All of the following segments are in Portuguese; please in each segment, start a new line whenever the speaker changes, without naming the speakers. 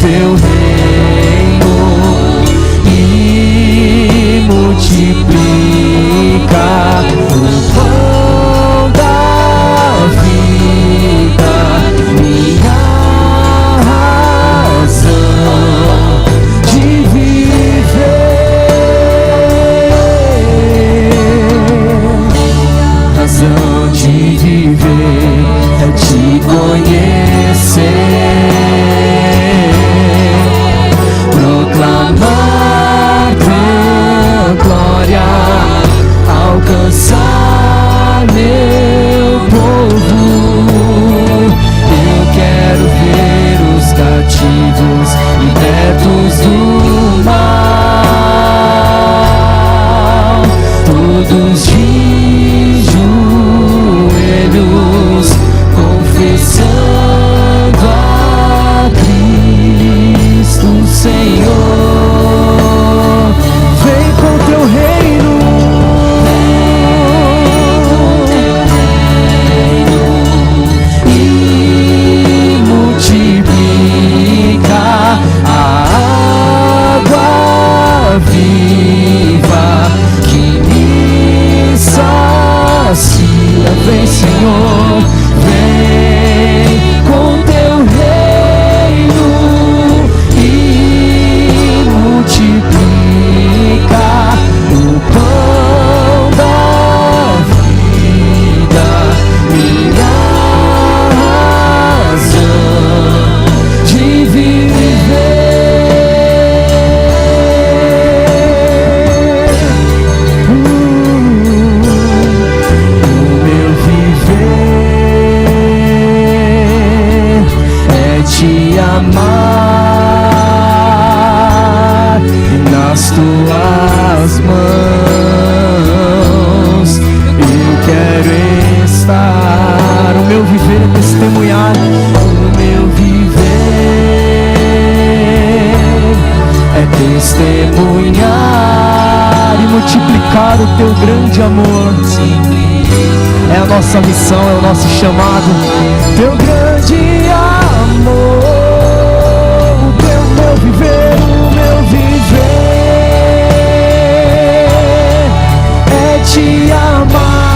teu reino e multiplica o pão da vida, minha razão de viver. Razão de viver é te conhecer, proclamar tua glória, alcançar meu povo. Eu quero ver os cativos libertos do mal, todos de joelhos confessando a Cristo Senhor. Vem com teu reino, e multiplica a água viva que me sacia. Vem, Senhor, vem com teu reino e multiplica o pão da vida, minha razão de viver. O meu viver é te amar nas tuas mãos. Eu quero estar. O meu viver é testemunhar. O meu viver é testemunhar e multiplicar o teu grande amor. É a nossa missão, é o nosso chamado. Teu grande amor, o meu viver, o meu viver é te amar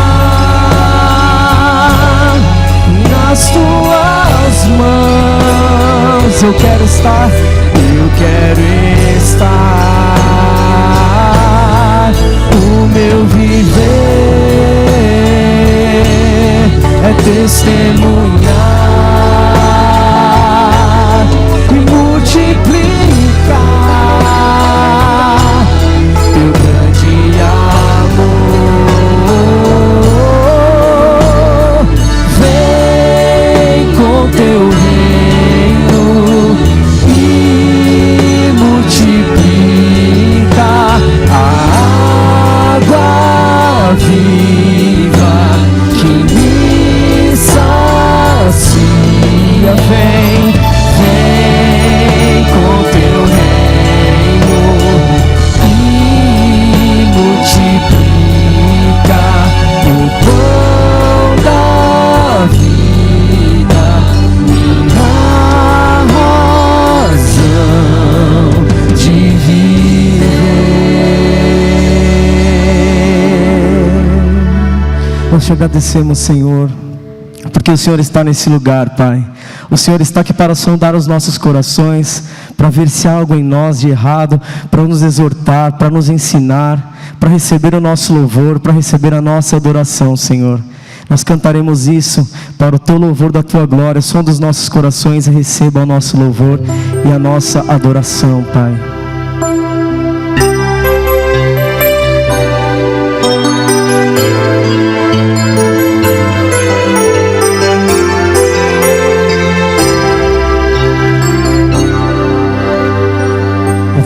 nas tuas mãos. Eu quero estar, eu quero estar. O meu viver é testemunhar e multiplicar teu grande amor. Vem com teu reino e multiplica a água viva que me sacia. Vem, vem com teu reino e multiplica o pão da vida, minha razão de viver. Nós te agradecemos, Senhor, porque o Senhor está nesse lugar, Pai. O Senhor está aqui para sondar os nossos corações, para ver se há algo em nós de errado, para nos exortar, para nos ensinar, para receber o nosso louvor, para receber a nossa adoração, Senhor. Nós cantaremos isso para o teu louvor da tua glória. Sonda os nossos corações e receba o nosso louvor e a nossa adoração, Pai.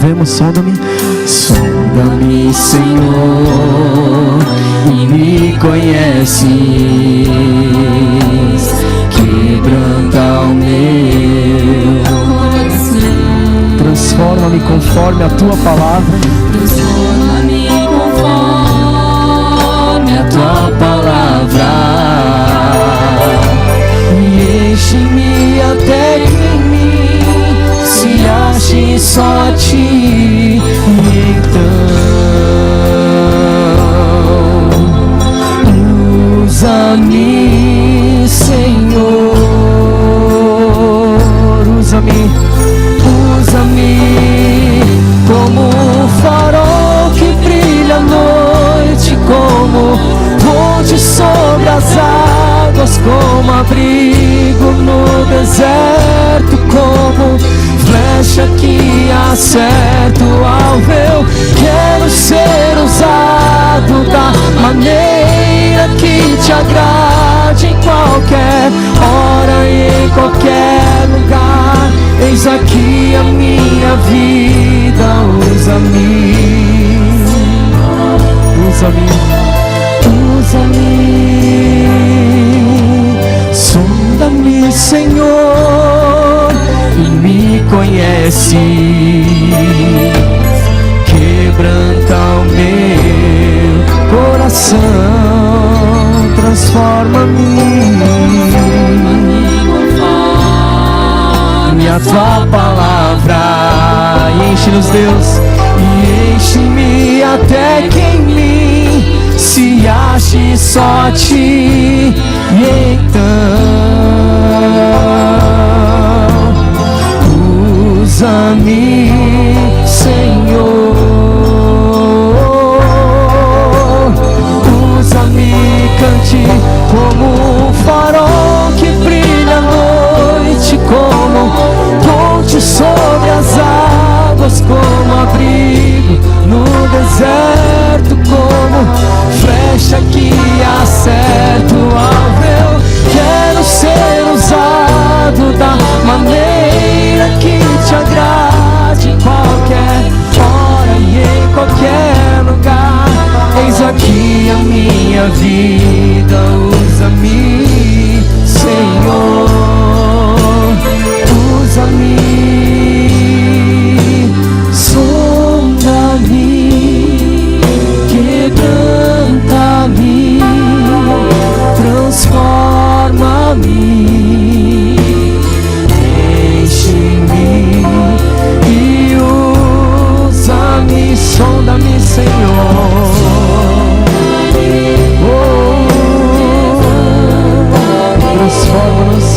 Vemos, sonda-me, sonda-me, Senhor, e me conheces, quebranta o meu coração. Transforma-me conforme a tua palavra. Transforma-me conforme a tua palavra, e enche-me até que em mim se só a ti. E então usa-me, Senhor, usa-me como um farol que brilha à noite, como ponte sobre as águas, como abrigo no deserto, como flecha que acerta o alvo. Eu quero ser usado da maneira que te agrade, em qualquer hora e em qualquer lugar. Eis aqui a minha vida, usa-me, usa-me, usa-me. Sonda-me, Senhor, e me conhece. Quebranta o meu coração, transforma-me. E a tua palavra enche-nos, Deus, e enche-me até que em mim se ache só a ti. E então usa-me, Senhor, usa-me, cante como um farol que brilha à noite, como ponte sobre as águas, como abrigo no deserto, como flecha que acerta o alvo. Eu quero ser usado da maneira que te agrade, em qualquer hora e em qualquer lugar. Eis aqui a minha vida, usa-me, Senhor, usa-me, sonda-me, quebranta-me, transforma-me, enche-me e usa-me, sonda-me, Senhor. Transforma-nos,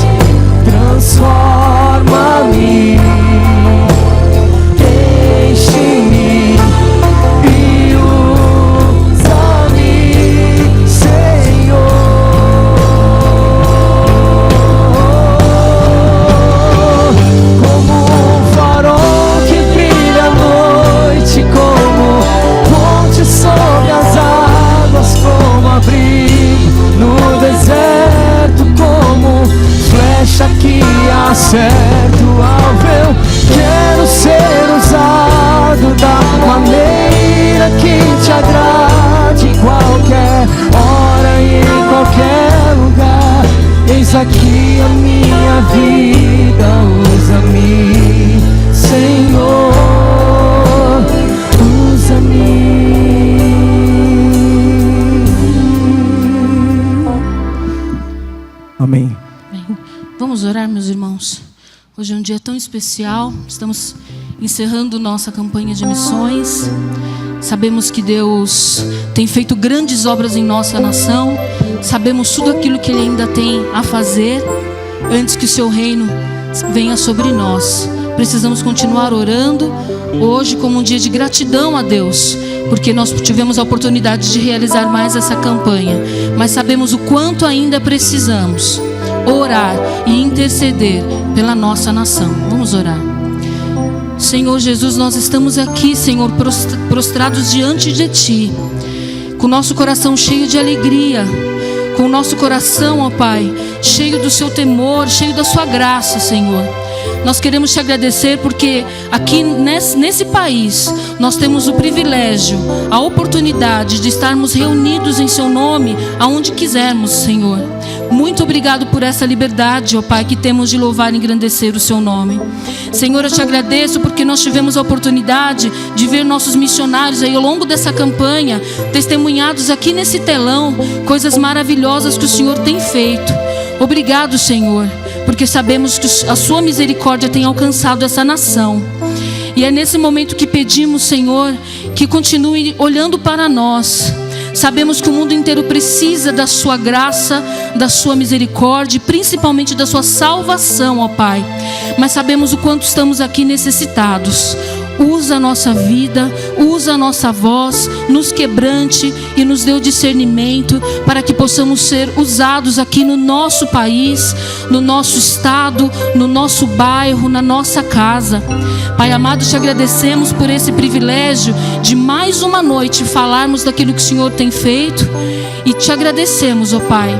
transforma-me, enche-me e usa-me, Senhor. Como um farol que brilha à noite, como ponte sobre as águas, como abrigo no deserto, como flecha que acerta o alvo. Eu quero ser usado da maneira que te agrade, em qualquer hora e em qualquer lugar. Eis aqui a minha vida, usa-me, Senhor, usa-me. Amém.
Vamos orar, meus irmãos. Hoje é um dia tão especial. Estamos encerrando nossa campanha de missões. Sabemos que Deus tem feito grandes obras em nossa nação. Sabemos tudo aquilo que Ele ainda tem a fazer antes que o seu reino venha sobre nós. Precisamos continuar orando hoje como um dia de gratidão a Deus, porque nós tivemos a oportunidade de realizar mais essa campanha. Mas sabemos o quanto ainda precisamos orar e interceder pela nossa nação. Vamos orar. Senhor Jesus, nós estamos aqui, Senhor, prostrados diante de Ti, com o nosso coração cheio de alegria, com o nosso coração, ó Pai, cheio do Seu temor, cheio da Sua graça, Senhor. Nós queremos Te agradecer porque aqui nesse país nós temos o privilégio, a oportunidade de estarmos reunidos em Seu nome aonde quisermos, Senhor. Muito obrigado por essa liberdade, ó Pai, que temos de louvar e engrandecer o Seu nome. Senhor, eu Te agradeço porque nós tivemos a oportunidade de ver nossos missionários aí ao longo dessa campanha, testemunhados aqui nesse telão, coisas maravilhosas que o Senhor tem feito. Obrigado, Senhor, porque sabemos que a Sua misericórdia tem alcançado essa nação. E é nesse momento que pedimos, Senhor, que continue olhando para nós. Sabemos que o mundo inteiro precisa da sua graça, da sua misericórdia, principalmente da sua salvação, ó Pai. Mas sabemos o quanto estamos aqui necessitados. Usa a nossa vida, usa a nossa voz, nos quebrante e nos dê o discernimento para que possamos ser usados aqui no nosso país, no nosso estado, no nosso bairro, na nossa casa. Pai amado, te agradecemos por esse privilégio de mais uma noite falarmos daquilo que o Senhor tem feito, e te agradecemos, ó Pai,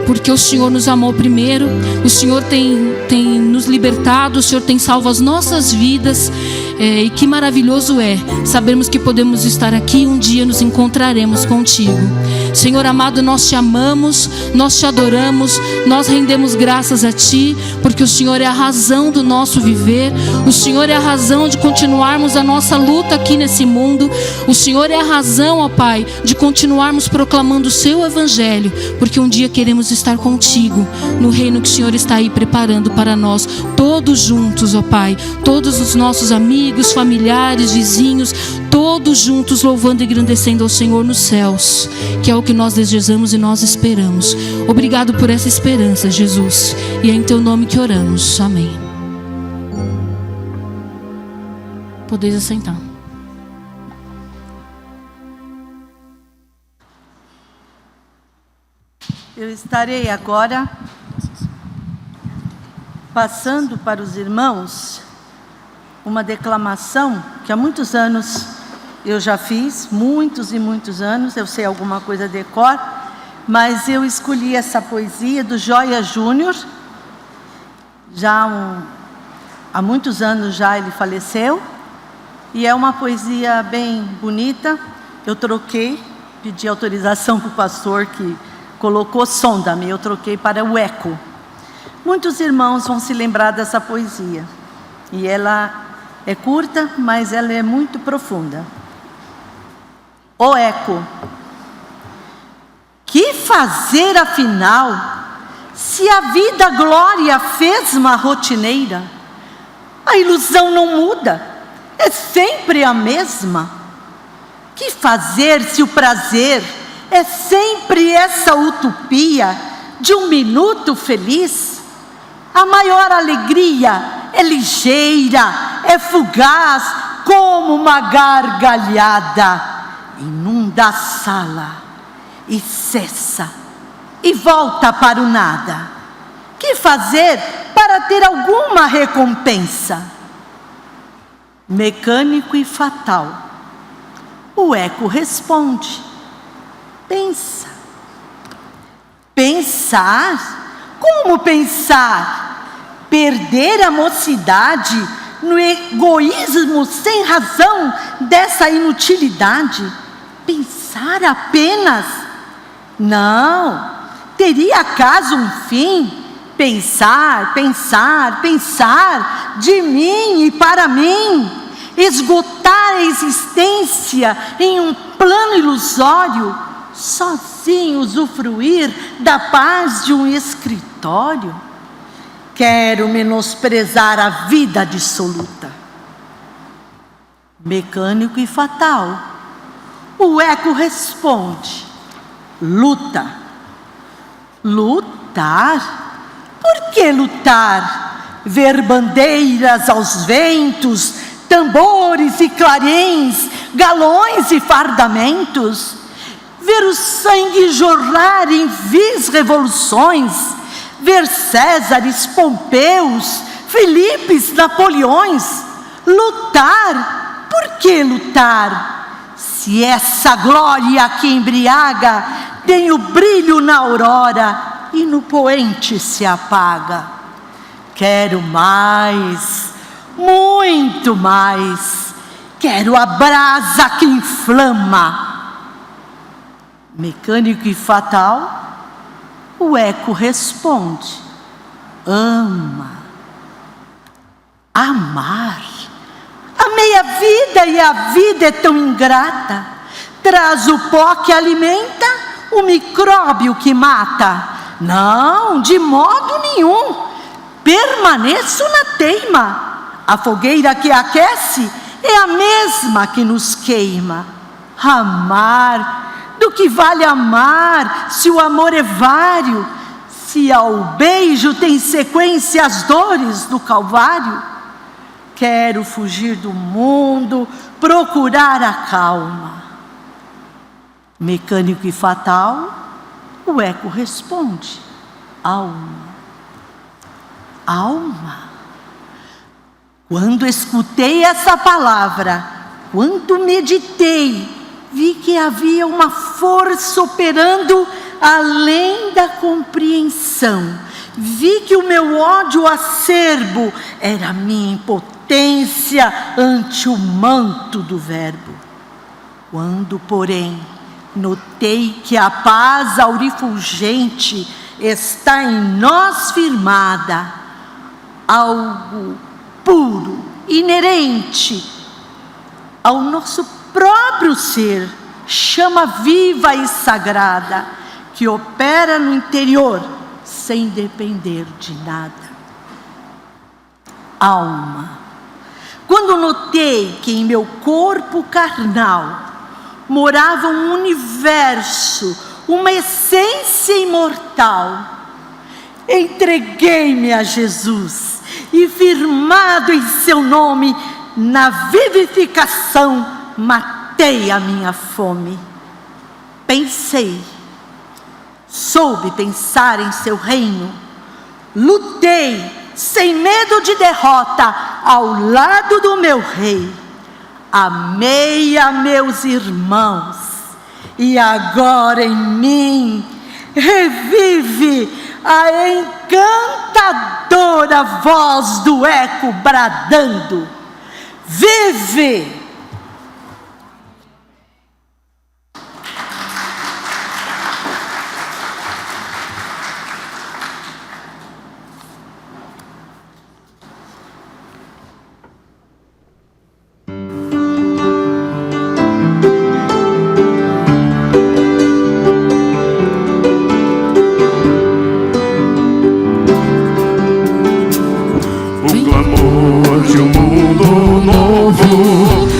porque o Senhor nos amou primeiro, o Senhor tem nos libertado, o Senhor tem salvo as nossas vidas, e que maravilhoso é sabermos que podemos estar aqui e um dia nos encontraremos contigo. Senhor amado, nós te amamos, nós te adoramos, nós rendemos graças a Ti, porque o Senhor é a razão do nosso viver, o Senhor é a razão de continuarmos a nossa luta aqui nesse mundo, o Senhor é a razão, ó Pai, de continuarmos proclamando o Seu Evangelho, porque um dia queremos estar contigo, no reino que o Senhor está aí preparando para nós, todos juntos, ó Pai, todos os nossos amigos, familiares, vizinhos, todos juntos louvando e engrandecendo ao Senhor nos céus, que é o que nós desejamos e nós esperamos. Obrigado por essa esperança, Jesus, e é em Teu nome que oramos, amém. Podeis assentar.
Eu estarei agora passando para os irmãos uma declamação que há muitos anos eu já fiz, muitos e muitos anos, eu sei alguma coisa de cor, mas eu escolhi essa poesia do Joia Júnior, há muitos anos já ele faleceu, e é uma poesia bem bonita. Eu troquei, pedi autorização para o pastor que colocou sonda-me, eu troquei para o eco. Muitos irmãos vão se lembrar dessa poesia, e ela é curta, mas ela é muito profunda. O eco. Que fazer afinal, se a vida glória fez-ma rotineira? A ilusão não muda, é sempre a mesma. Que fazer se o prazer é sempre essa utopia de um minuto feliz? A maior alegria é ligeira, é fugaz, como uma gargalhada. Inunda a sala e cessa, e volta para o nada. Que fazer para ter alguma recompensa? Mecânico e fatal. O eco responde: pensa. Pensar? Como pensar? Perder a mocidade no egoísmo sem razão dessa inutilidade? Pensar apenas? Não, teria acaso um fim? Pensar, pensar, pensar de mim e para mim, esgotar a existência em um plano ilusório, sozinho usufruir da paz de um escritório? Quero menosprezar a vida dissoluta. Mecânico e fatal. O eco responde: luta. Lutar? Por que lutar? Ver bandeiras aos ventos, tambores e clarins, galões e fardamentos? Ver o sangue jorrar em vis revoluções? Ver Césares, Pompeus, Filipes, Napoleões? Lutar? Por que lutar? Se essa glória que embriaga tem o brilho na aurora e no poente se apaga. Quero mais, muito mais. Quero a brasa que inflama. Mecânico e fatal. O eco responde: ama. Amar? Amei a vida e a vida é tão ingrata. Traz o pó que alimenta, o micróbio que mata. Não, de modo nenhum. Permaneço na teima. A fogueira que aquece é a mesma que nos queima. Amar, do que vale amar, se o amor é vário, se ao beijo tem sequência as dores do Calvário? Quero fugir do mundo, procurar a calma. Mecânico e fatal, o eco responde: alma. Alma. Quando escutei essa palavra, quando meditei, vi que havia uma força operando além da compreensão. Vi que o meu ódio acerbo era minha impotência ante o manto do Verbo. Quando, porém, notei que a paz aurifulgente está em nós firmada, algo puro, inerente ao nosso próprio ser, chama viva e sagrada, que opera no interior sem depender de nada. Alma. Quando notei que em meu corpo carnal morava um universo, uma essência imortal, entreguei-me a Jesus e, firmado em seu nome, na vivificação, matei a minha fome. Pensei, soube pensar em seu reino, lutei sem medo de derrota ao lado do meu rei, amei a meus irmãos, e agora em mim revive a encantadora voz do eco bradando: vive!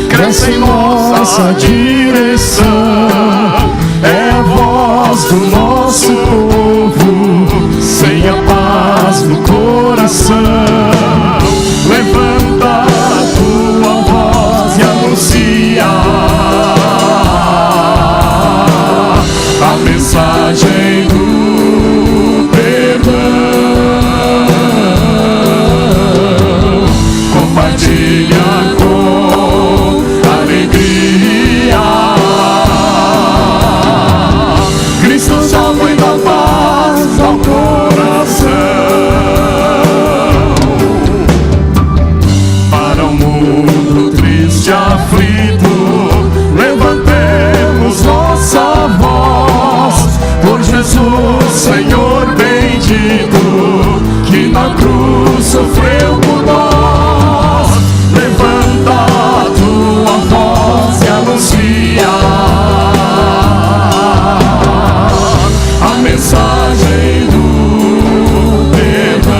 Cresce em nossa direção, é a voz do nosso povo, sem a paz no coração. Levanta a tua voz e anuncia a mensagem do perdão. Compartilha Senhor bendito, que na cruz sofreu por nós. Levanta a tua voz e anuncia a mensagem do perdão.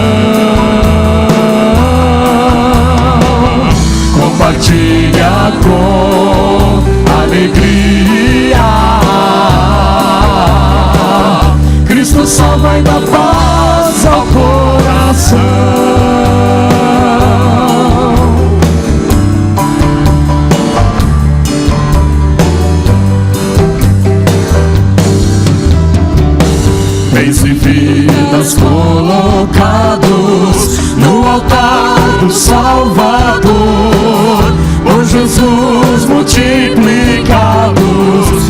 Compartilha com alegria. Cristo salva e dá paz ao coração. Bens e vidas colocados no altar do Salvador, por Jesus multiplicados,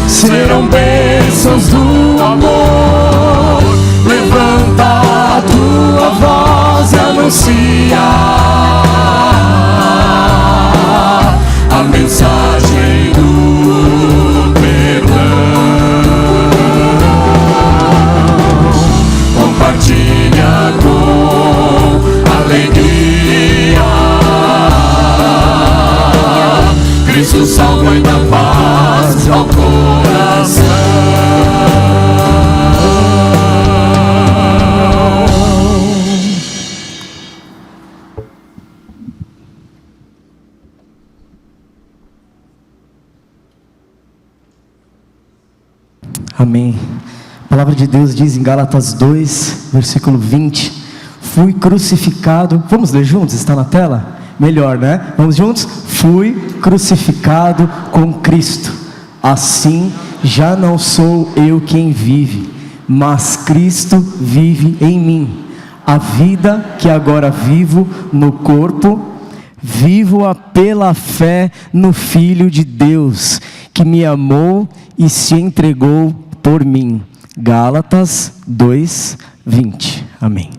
serão bênçãos do amor. Levanta a tua voz e anuncia a mensagem do perdão. Compartilha com alegria. Cristo salva e dá paz ao coração. Amém. A palavra de Deus diz em Gálatas 2, versículo 20: fui crucificado. Vamos ler juntos? Está na tela? Melhor, né? Vamos juntos? Fui crucificado com Cristo. Assim, já não sou eu quem vive, mas Cristo vive em mim. A vida que agora vivo no corpo, vivo-a pela fé no Filho de Deus, que me amou e se entregou por mim. Gálatas 2, 20. Amém.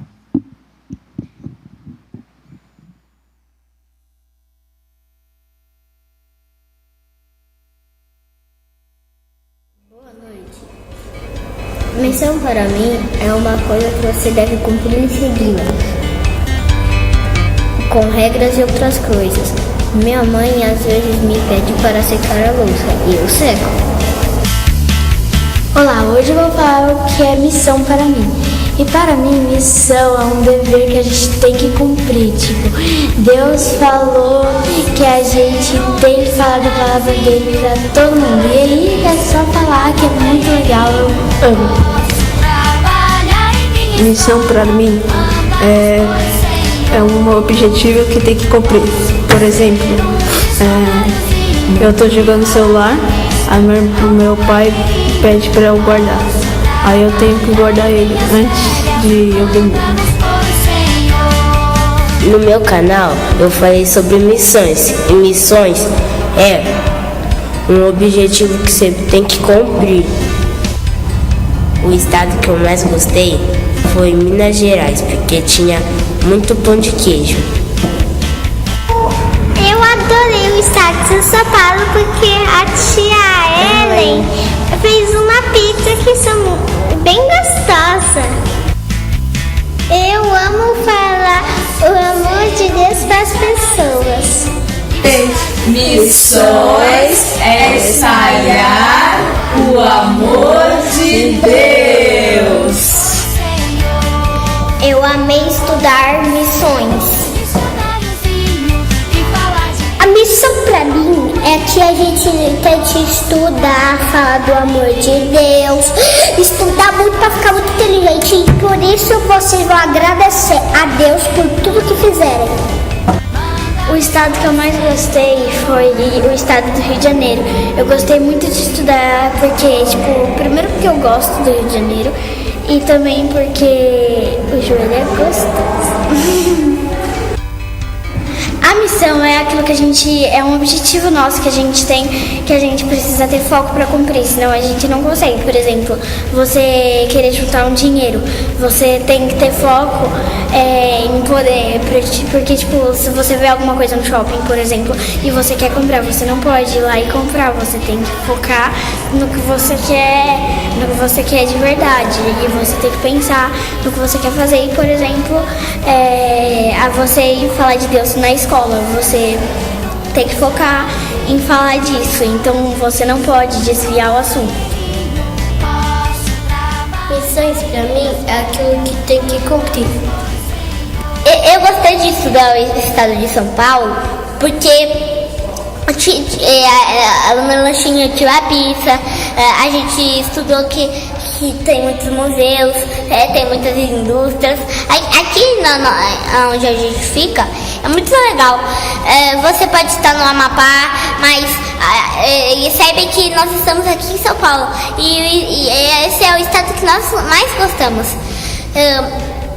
Missão para mim é uma coisa que você deve cumprir seguindo, com regras e outras coisas. Minha mãe às vezes me pede para secar a louça e eu seco.
Olá, hoje eu vou falar o que é missão para mim. E para mim, missão é um dever que a gente tem que cumprir. Tipo, Deus falou que a gente tem que falar da palavra dele para todo mundo. E aí é só falar que é muito legal, eu amo.
Missão para mim é um objetivo que tem que cumprir. Por exemplo, eu estou jogando celular, aí meu pai pede para eu guardar. Aí eu tenho que guardar ele antes de eu dormir.
No meu canal eu falei sobre missões. E missões é um objetivo que você tem que cumprir. O estado que eu mais gostei foi Minas Gerais, porque tinha muito pão de queijo.
Eu adorei o estado de São Paulo porque a tia Ellen fez uma pizza que são bem gostosa. Eu amo falar o amor de Deus para as pessoas.
Missões é espalhar o amor de Deus.
Eu amei estudar missões. A missão pra mim é que a gente tem que estudar, falar do amor de Deus, estudar muito pra ficar muito inteligente. E por isso vocês vão agradecer a Deus por tudo que fizerem.
O estado que eu mais gostei foi o estado do Rio de Janeiro. Eu gostei muito de estudar porque, primeiro porque eu gosto do Rio de Janeiro e também porque o joelho é gostoso. A missão é aquilo que a gente, é um objetivo nosso que a gente tem, que a gente precisa ter foco para cumprir, senão a gente não consegue. Por exemplo, você querer juntar um dinheiro, você tem que ter foco em poder, porque se você vê alguma coisa no shopping, por exemplo, e você quer comprar, você não pode ir lá e comprar, você tem que focar no que você quer de verdade, e você tem que pensar no que você quer fazer. E, por exemplo, você ir falar de Deus na escola, você tem que focar em falar disso, então você não pode desviar o assunto.
Missões pra mim é aquilo que tem que cumprir. Eu gostei de estudar o estado de São Paulo porque no meu lanchinho tinha a pizza, a gente estudou que tem muitos museus, tem muitas indústrias. Aqui onde a gente fica é muito legal. Você pode estar no Amapá, mas saiba que nós estamos aqui em São Paulo e esse é o estado que nós mais gostamos.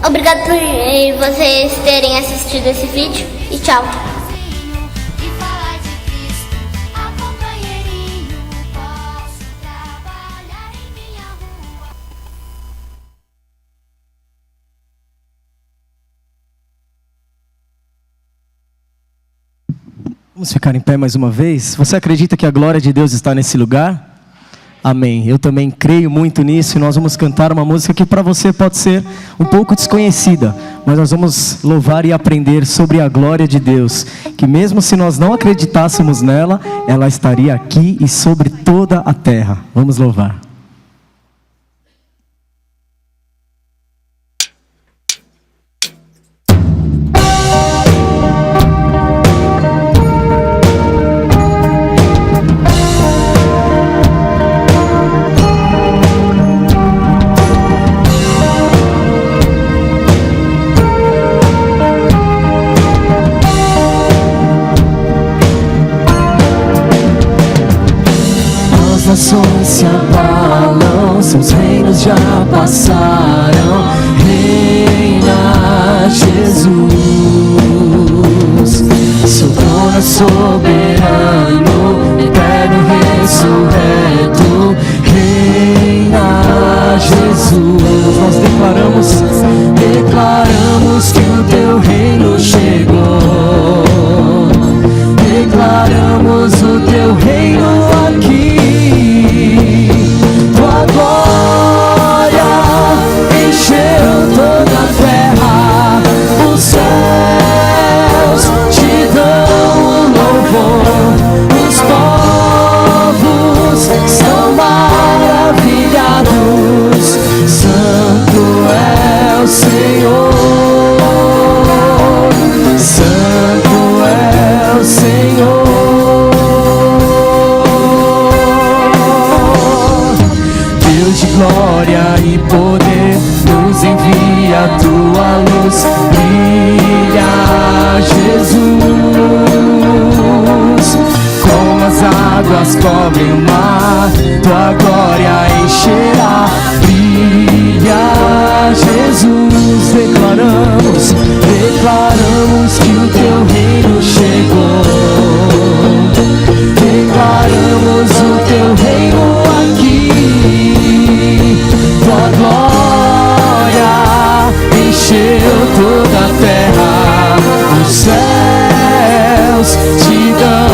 Obrigado por vocês terem assistido esse vídeo e tchau.
Vamos ficar em pé mais uma vez? Você acredita que a glória de Deus está nesse lugar? Amém. Eu também creio muito nisso e nós vamos cantar uma música que para você pode ser um pouco desconhecida, mas nós vamos louvar e aprender sobre a glória de Deus, que mesmo se nós não acreditássemos nela, ela estaria aqui e sobre toda a terra. Vamos louvar. nações se abalam, seus reinos já passaram. Reina Jesus, seu trono é soberano, eterno ressurreto. Reina Jesus, nós declaramos que o teu reino chegou. Declaramos o teu reino aqui. Tua glória encheu toda a terra. Os céus te dão louvor. Os povos estão maravilhados. Santo é o Senhor. Santo é o Senhor. Deus de glória e poder, nos envia a tua luz. Brilha, Jesus, como as águas cobrem o mar, tua glória encherá. Brilha, Jesus, declaramos que o teu reino chegou. Declaramos o teu reino aqui. Tua glória encheu toda a terra. Os céus te dão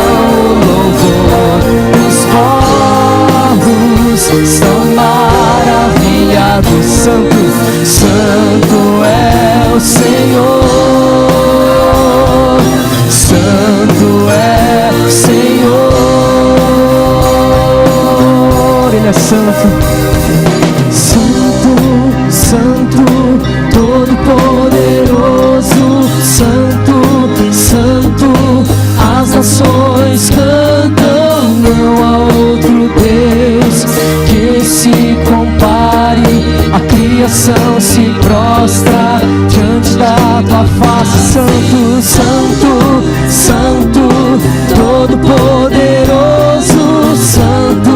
louvor. Os povos estão maravilhados. Santo, santo é o Senhor. Santo é o Senhor. Ele é santo. Santo, santo, todo poderoso. Santo, santo, as nações cantam. Não há outro Deus que se compare. A criação se prostra diante da tua face. Santo, santo, santo, todo poderoso. Santo,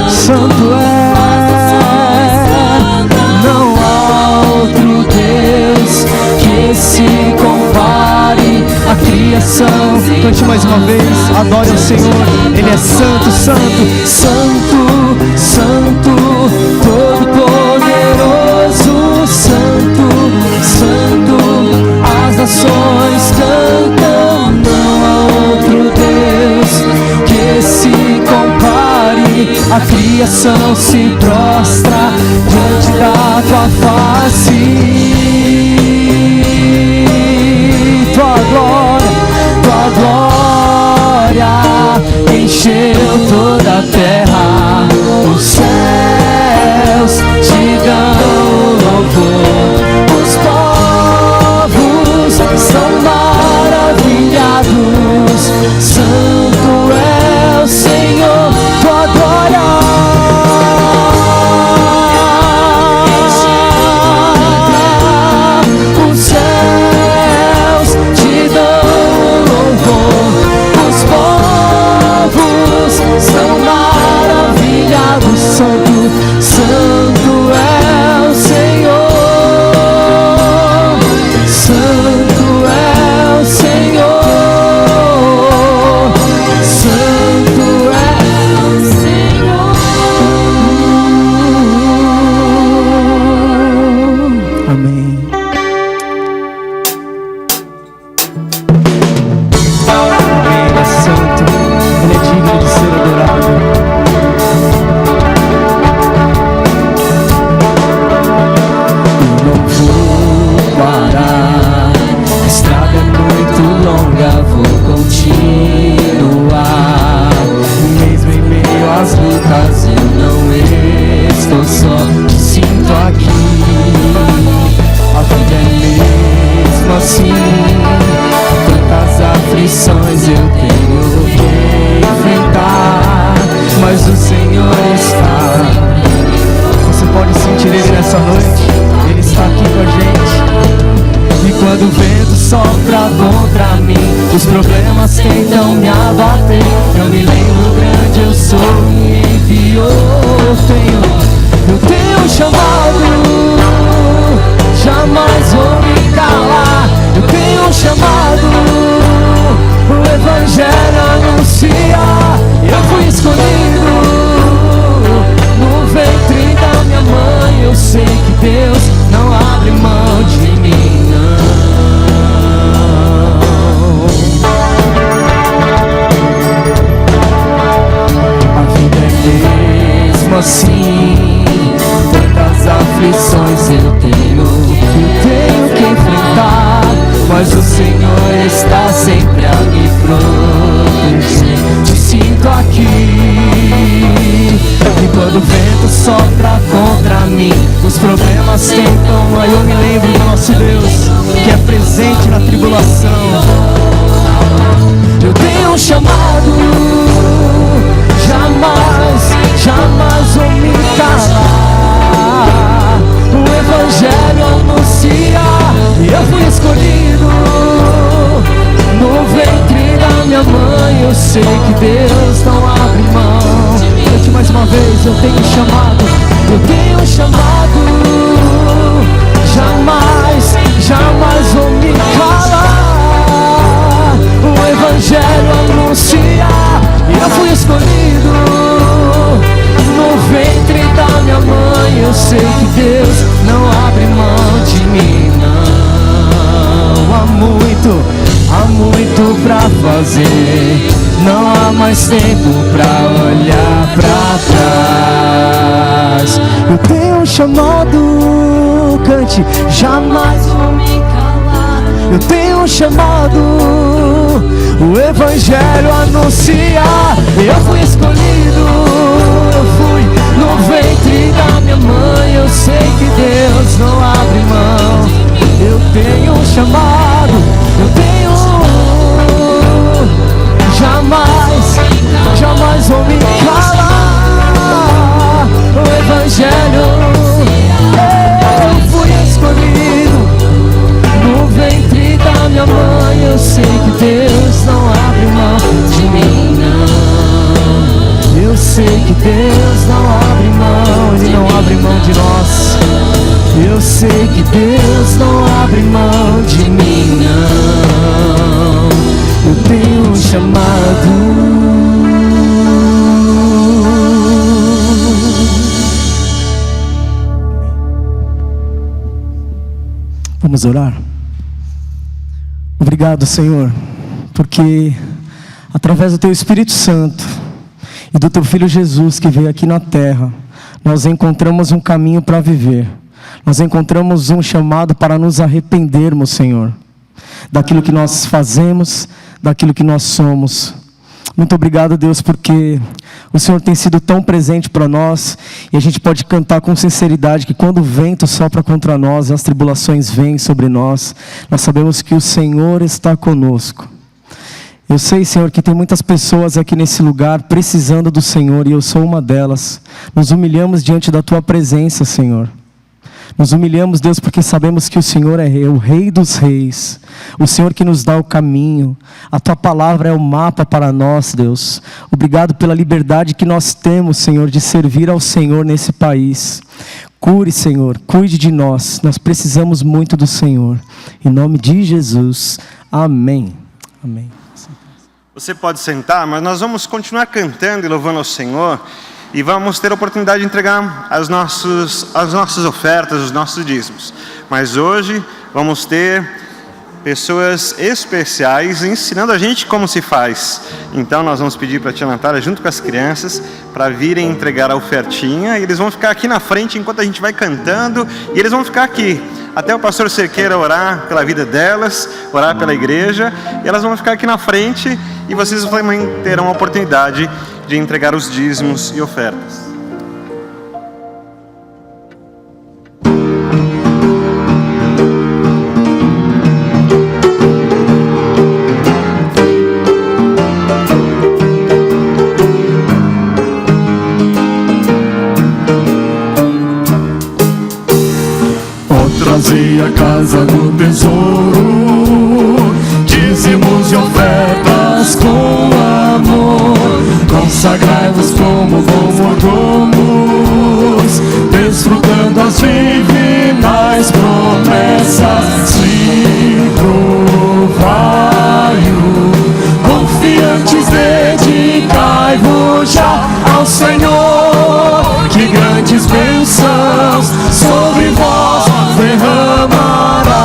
santo é. Não há outro Deus que se compare. A criação, cante mais uma vez, adore o Senhor. Ele é santo, santo, santo, santo, todo poderoso. Santo, santo, as nações cantam. Não há outro Deus que se compare. A criação se prostra diante da tua face. Tua glória encheu toda a terra. Os céus te dão louvor. Os povos estão maravilhados. Santo é o Senhor. Tua glória os céus te dão louvor. Os povos estão maravilhados. Santo, santo é o Senhor. Santo é o Senhor. Santo é o Senhor. Amém. Ele é santo, ele é digno de ser adorado. Eu não vou parar, a estrada é muito longa, vou continuar. Mesmo em meio às lutas eu não estou só, te sinto aqui. A vida é mesmo assim, tantas aflições eu tenho que enfrentar, mas o Senhor está. Você pode sentir Ele nessa noite, Ele está aqui com a gente. E quando o vento sopra contra mim, os problemas tentam me abater, eu me lembro grande eu sou e enviou. Eu tenho um chamado, jamais vou me calar. Eu tenho um chamado, o Evangelho anunciar. Eu fui escolhido no ventre da minha mãe. Eu sei que Deus não abre mão de mim, não. A vida é mesmo assim, tantas aflições eu tenho que enfrentar, mas o Senhor está sempre a me proteger. Te sinto aqui, e quando o vento sopra contra mim, os problemas tentam, aí eu me lembro do nosso Deus, que é presente na tribulação. Eu tenho um chamado, jamais vou me calar. O Evangelho anunciar, e eu fui escolhido no ventre da minha mãe. Eu sei que Deus não abre mão. Cante mais uma vez. Eu tenho um chamado, jamais vou me calar. O Evangelho anunciar, e eu fui escolhido no ventre da minha mãe. Eu sei que Deus não abre mão de mim, não. Há muito pra fazer, não há mais tempo pra olhar pra trás. Eu tenho um chamado, cante, jamais vou me calar. Eu tenho um chamado, o Evangelho anunciar. Eu fui escolhido, eu fui no ventre da minha mãe. Eu sei que Deus não abre mão. Eu tenho um chamado, eu tenho jamais vou me calar. O Evangelho, eu fui escolhido no ventre da minha mãe. Eu sei que Deus não abre mão de mim, não. Eu sei que Deus não abre mão, Ele não abre mão de nós. Eu sei que Deus não abre mão de mim, não. Eu tenho um chamado. Vamos orar? Obrigado, Senhor, porque através do Teu Espírito Santo e do Teu Filho Jesus que veio aqui na terra, nós encontramos um caminho para viver. Nós encontramos um chamado para nos arrependermos, Senhor, daquilo que nós fazemos, daquilo que nós somos. Muito obrigado, Deus, porque o Senhor tem sido tão presente para nós, e a gente pode cantar com sinceridade que quando o vento sopra contra nós, as tribulações vêm sobre nós, nós sabemos que o Senhor está conosco. Eu sei, Senhor, que tem muitas pessoas aqui nesse lugar precisando do Senhor, e eu sou uma delas. Nos humilhamos diante da Tua presença, Senhor. Nos humilhamos, Deus, porque sabemos que o Senhor é o Rei dos Reis, o Senhor que nos dá o caminho. A Tua palavra é o mapa para nós, Deus. Obrigado pela liberdade que nós temos, Senhor, de servir ao Senhor nesse país. Cure, Senhor, cuide de nós. Nós precisamos muito do Senhor. Em nome de Jesus, amém. Amém.
Você pode sentar, mas nós vamos continuar cantando e louvando ao Senhor. E vamos ter a oportunidade de entregar as nossas ofertas, os nossos dízimos. Mas hoje vamos ter pessoas especiais ensinando a gente como se faz. Então nós vamos pedir para a tia Natália, junto com as crianças, para virem entregar a ofertinha. E eles vão ficar aqui na frente enquanto a gente vai cantando. E eles vão ficar aqui até o pastor Cerqueira orar pela vida delas, orar pela igreja. E elas vão ficar aqui na frente e vocês também terão a oportunidade de entregar os dízimos e ofertas.
Trazei a casa do tesouro, dízimos e ofertas com amor, consagrai servos como mordomos, desfrutando as divinas promessas. Sim, provai-o, confiantes dedicai-vos já ao Senhor, que grandes bênçãos sobre vós derramará.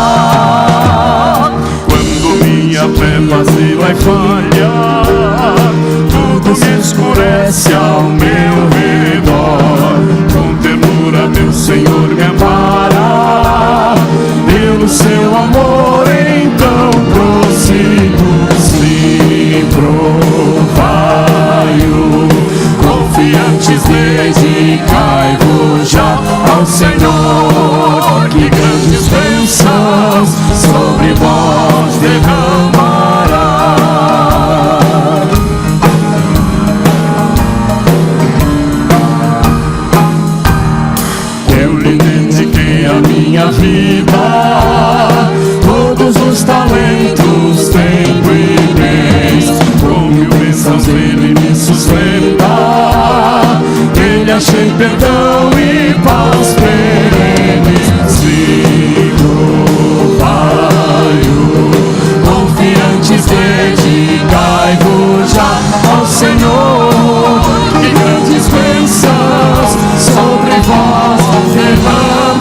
Quando minha fé vacila e falha, tudo se escurece ao meu redor. Com ternura meu Senhor me ampara, pelo seu amor então prossigo. Sim, provai-o, confiantes dedicai-vos já ao Senhor, que grandes bênçãos sobre vós derramará. Eu lhe dediquei a minha vida, todos os talentos, tempo e bens, com 1000 bênçãos ele me sustenta, ele achei perdão e paz perenes. Se provai-o, confiantes dedicai-vos já ao Senhor, que grandes bênçãos sobre vós derramará.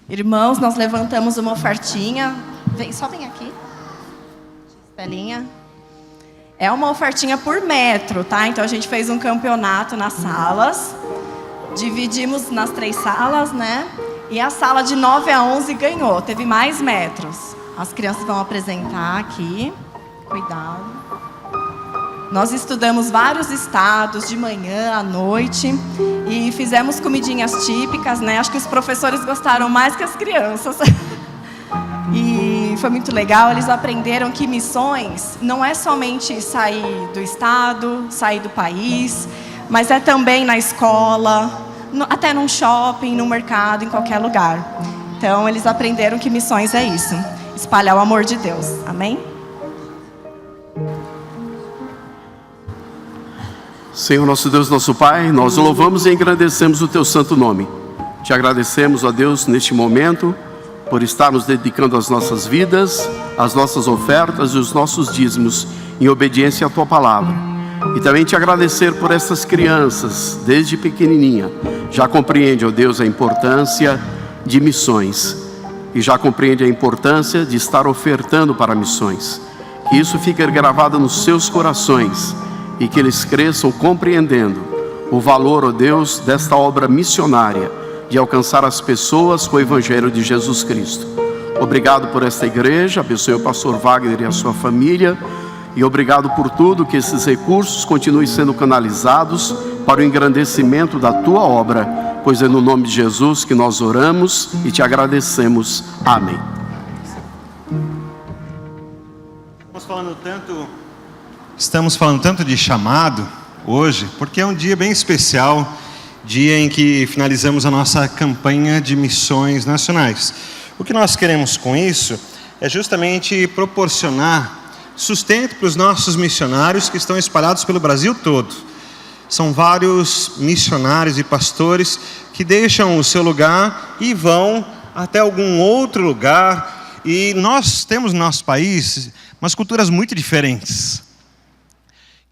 Irmãos, nós levantamos uma ofertinha. Só vem aqui. Estelinha. É uma ofertinha por metro, tá? Então a gente fez um campeonato nas salas. Dividimos nas 3 salas, né? E a sala de 9 a 11 ganhou. Teve mais metros. As crianças vão apresentar aqui. Cuidado. Nós estudamos vários estados, de manhã, à noite, e fizemos comidinhas típicas, né? Acho que os professores gostaram mais que as crianças. E foi muito legal, eles aprenderam que missões não é somente sair do estado, sair do país, mas é também na escola, até num shopping, no mercado, em qualquer lugar. Então, eles aprenderam que missões é isso, espalhar o amor de Deus. Amém?
Senhor nosso Deus, nosso Pai, nós louvamos e engrandecemos o Teu santo nome. Te agradecemos, ó Deus, neste momento, por estarmos dedicando as nossas vidas, as nossas ofertas e os nossos dízimos em obediência à Tua palavra. E também te agradecer por essas crianças, desde pequenininha, já compreende, ó Deus, a importância de missões. E já compreende a importância de estar ofertando para missões. Que isso fique gravado nos seus corações. E que eles cresçam compreendendo o valor, ó Deus, desta obra missionária, de alcançar as pessoas com o Evangelho de Jesus Cristo. Obrigado por esta igreja, abençoe o pastor Wagner e a sua família, e obrigado por tudo, que esses recursos continuem sendo canalizados para o engrandecimento da Tua obra, pois é no nome de Jesus que nós oramos e te agradecemos. Amém.
Estamos falando tanto de chamado hoje, porque é um dia bem especial, dia em que finalizamos a nossa campanha de missões nacionais. O que nós queremos com isso é justamente proporcionar sustento para os nossos missionários que estão espalhados pelo Brasil todo. São vários missionários e pastores que deixam o seu lugar e vão até algum outro lugar. E nós temos no nosso país umas culturas muito diferentes.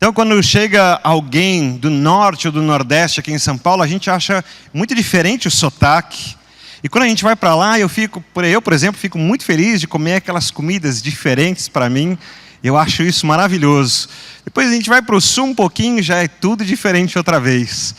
Então, quando chega alguém do norte ou do nordeste aqui em São Paulo, a gente acha muito diferente o sotaque. E quando a gente vai para lá, eu, por exemplo, fico muito feliz de comer aquelas comidas diferentes para mim. Eu acho isso maravilhoso. Depois a gente vai para o sul um pouquinho, já é tudo diferente outra vez.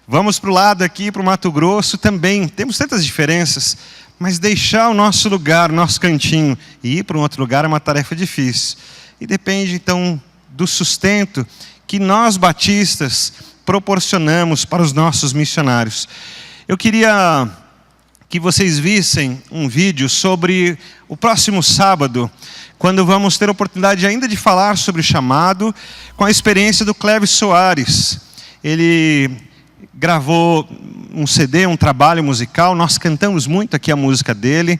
Vamos para o lado aqui, para o Mato Grosso também. Temos tantas diferenças, mas deixar o nosso lugar, o nosso cantinho, e ir para um outro lugar é uma tarefa difícil. E depende, então, do sustento que nós batistas proporcionamos para os nossos missionários. Eu queria que vocês vissem um vídeo sobre o próximo sábado, quando vamos ter a oportunidade ainda de falar sobre o chamado, com a experiência do Cleves Soares. Ele gravou um CD, um trabalho musical. Nós cantamos muito aqui a música dele.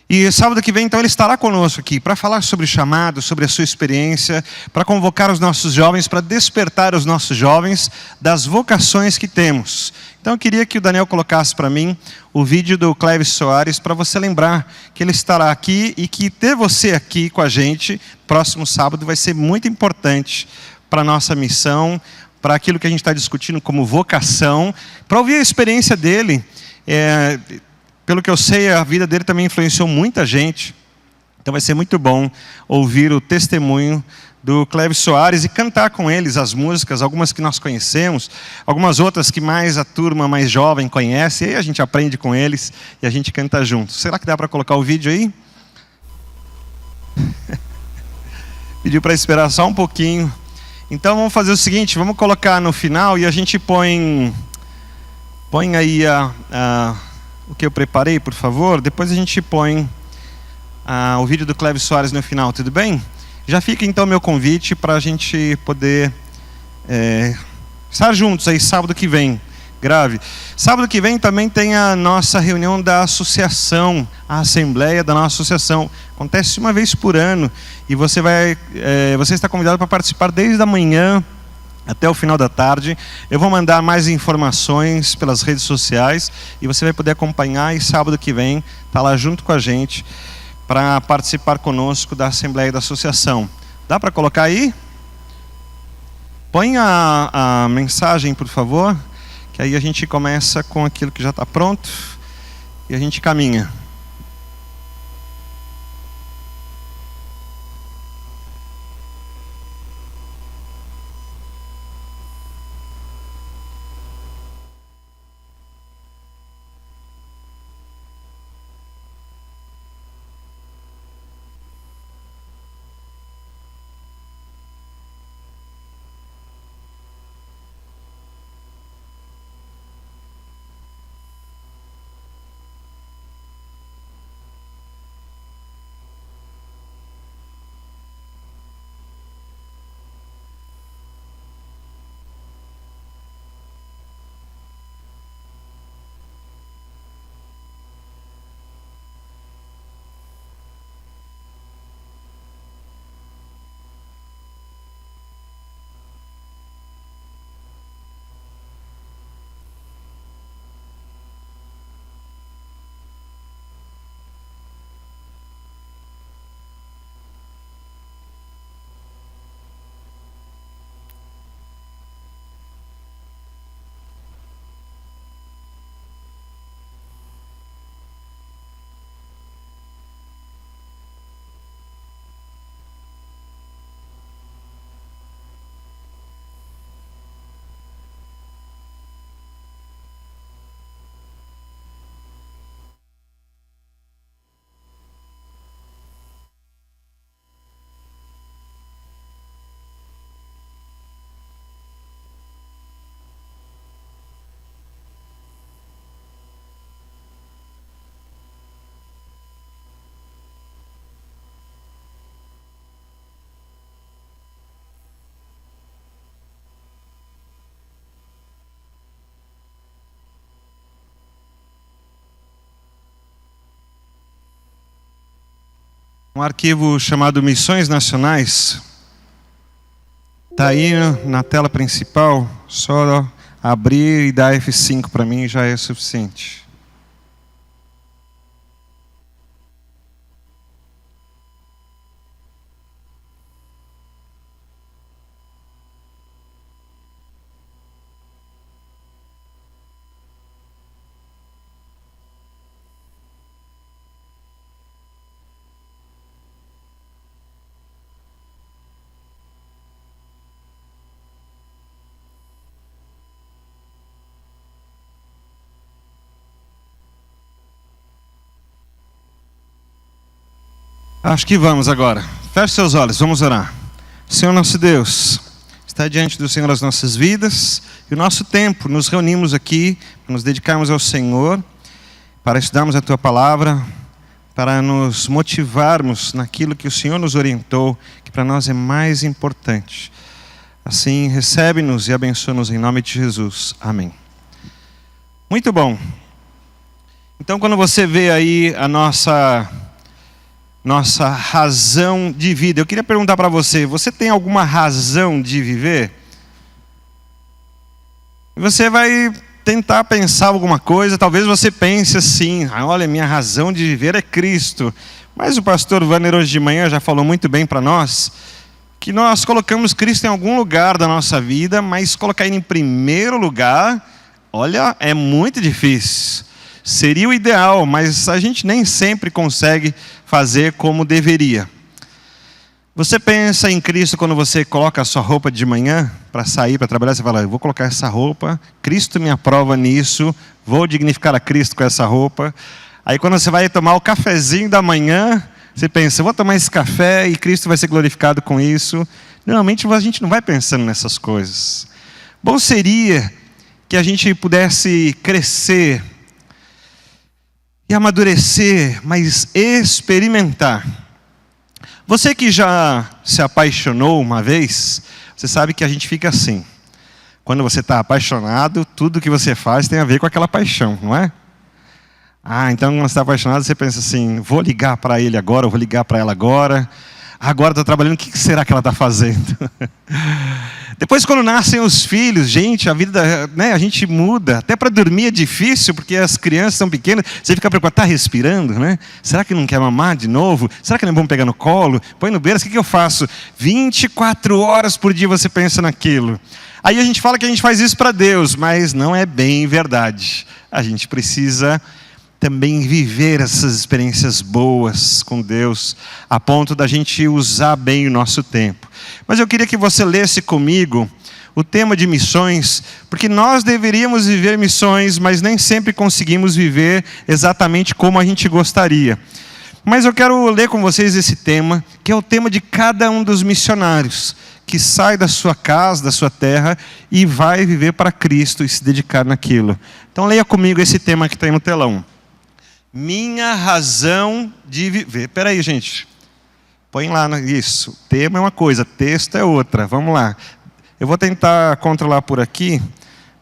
E sábado que vem, então, ele estará conosco aqui para falar sobre o chamado, sobre a sua experiência, para convocar os nossos jovens, para despertar os nossos jovens das vocações que temos. Então, eu queria que o Daniel colocasse para mim o vídeo do Cleves Soares, para você lembrar que ele estará aqui e que ter você aqui com a gente, próximo sábado, vai ser muito importante para a nossa missão, para aquilo que a gente está discutindo como vocação, para ouvir a experiência dele. Pelo que eu sei, a vida dele também influenciou muita gente. Então vai ser muito bom ouvir o testemunho do Cleves Soares e cantar com eles as músicas, algumas que nós conhecemos, algumas outras que mais a turma mais jovem conhece, e aí a gente aprende com eles e a gente canta junto. Será que dá para colocar o vídeo aí? Pediu para esperar só um pouquinho. Então vamos fazer o seguinte, vamos colocar no final e a gente põe aí o que eu preparei, por favor. Depois a gente põe o vídeo do Cleves Soares no final, tudo bem? Já fica então meu convite para a gente poder estar juntos aí sábado que vem. Grave. Sábado que vem também tem a nossa reunião da associação, a assembleia da nossa associação. Acontece uma vez por ano e você está convidado para participar desde a manhã até o final da tarde. Eu vou mandar mais informações pelas redes sociais e você vai poder acompanhar, e sábado que vem está lá junto com a gente para participar conosco da assembleia da associação. Dá para colocar aí? Põe a mensagem, por favor, que aí a gente começa com aquilo que já está pronto e a gente caminha. Um arquivo chamado Missões Nacionais. Está aí na tela principal. Só abrir e dar F5 para mim já é suficiente. Acho que vamos agora. Feche seus olhos, vamos orar. Senhor nosso Deus, está diante do Senhor as nossas vidas e o nosso tempo. Nos reunimos aqui para nos dedicarmos ao Senhor, para estudarmos a Tua Palavra, para nos motivarmos naquilo que o Senhor nos orientou, que para nós é mais importante. Assim, recebe-nos e abençoa-nos em nome de Jesus. Amém. Muito bom. Então, quando você vê aí a nossa razão de vida, eu queria perguntar para você, você tem alguma razão de viver? Você vai tentar pensar alguma coisa, talvez você pense assim, olha, minha razão de viver é Cristo. Mas o pastor Wanner hoje de manhã já falou muito bem para nós, que nós colocamos Cristo em algum lugar da nossa vida, mas colocar ele em primeiro lugar, olha, é muito difícil. Seria o ideal, mas a gente nem sempre consegue fazer como deveria. Você pensa em Cristo quando você coloca a sua roupa de manhã para sair, para trabalhar, você fala, eu vou colocar essa roupa, Cristo me aprova nisso, vou dignificar a Cristo com essa roupa. Aí quando você vai tomar o cafezinho da manhã, você pensa, eu vou tomar esse café e Cristo vai ser glorificado com isso. Normalmente a gente não vai pensando nessas coisas. Bom seria que a gente pudesse crescer e amadurecer, mas experimentar. Você que já se apaixonou uma vez, você sabe que a gente fica assim. Quando você está apaixonado, tudo que você faz tem a ver com aquela paixão, não é? Então quando você está apaixonado, você pensa assim, vou ligar para ele agora, vou ligar para ela agora. Agora está trabalhando, o que será que ela está fazendo? Depois quando nascem os filhos, gente, a vida, né, a gente muda. Até para dormir é difícil, porque as crianças são pequenas. Você fica preocupado, está respirando, né? Será que não quer mamar de novo? Será que não é bom pegar no colo? Põe no berço, o que eu faço? 24 horas por dia você pensa naquilo. Aí a gente fala que a gente faz isso para Deus, mas não é bem verdade. A gente precisa também viver essas experiências boas com Deus, a ponto da gente usar bem o nosso tempo. Mas eu queria que você lesse comigo o tema de missões, porque nós deveríamos viver missões, mas nem sempre conseguimos viver exatamente como a gente gostaria. Mas eu quero ler com vocês esse tema, que é o tema de cada um dos missionários, que sai da sua casa, da sua terra, e vai viver para Cristo e se dedicar naquilo. Então leia comigo esse tema que está aí no telão. Minha razão de viver. Espera aí, gente. Põe lá isso. Tema é uma coisa, texto é outra. Vamos lá. Eu vou tentar controlar por aqui,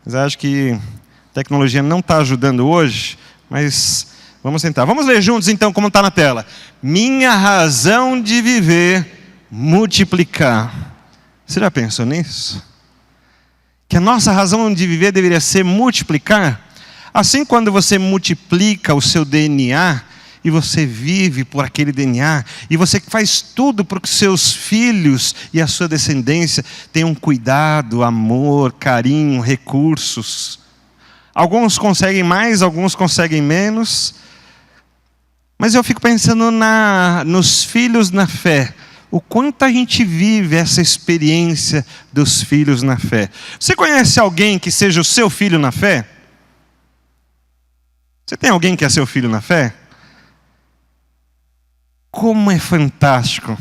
mas acho que a tecnologia não está ajudando hoje, mas vamos tentar. Vamos ler juntos então, como está na tela. Minha razão de viver, multiplicar. Você já pensou nisso? Que a nossa razão de viver deveria ser multiplicar? Assim, quando você multiplica o seu DNA, e você vive por aquele DNA, e você faz tudo para que seus filhos e a sua descendência tenham cuidado, amor, carinho, recursos. Alguns conseguem mais, alguns conseguem menos. Mas eu fico pensando nos filhos na fé. O quanto a gente vive essa experiência dos filhos na fé. Você conhece alguém que seja o seu filho na fé? Você tem alguém que é seu filho na fé? Como é fantástico.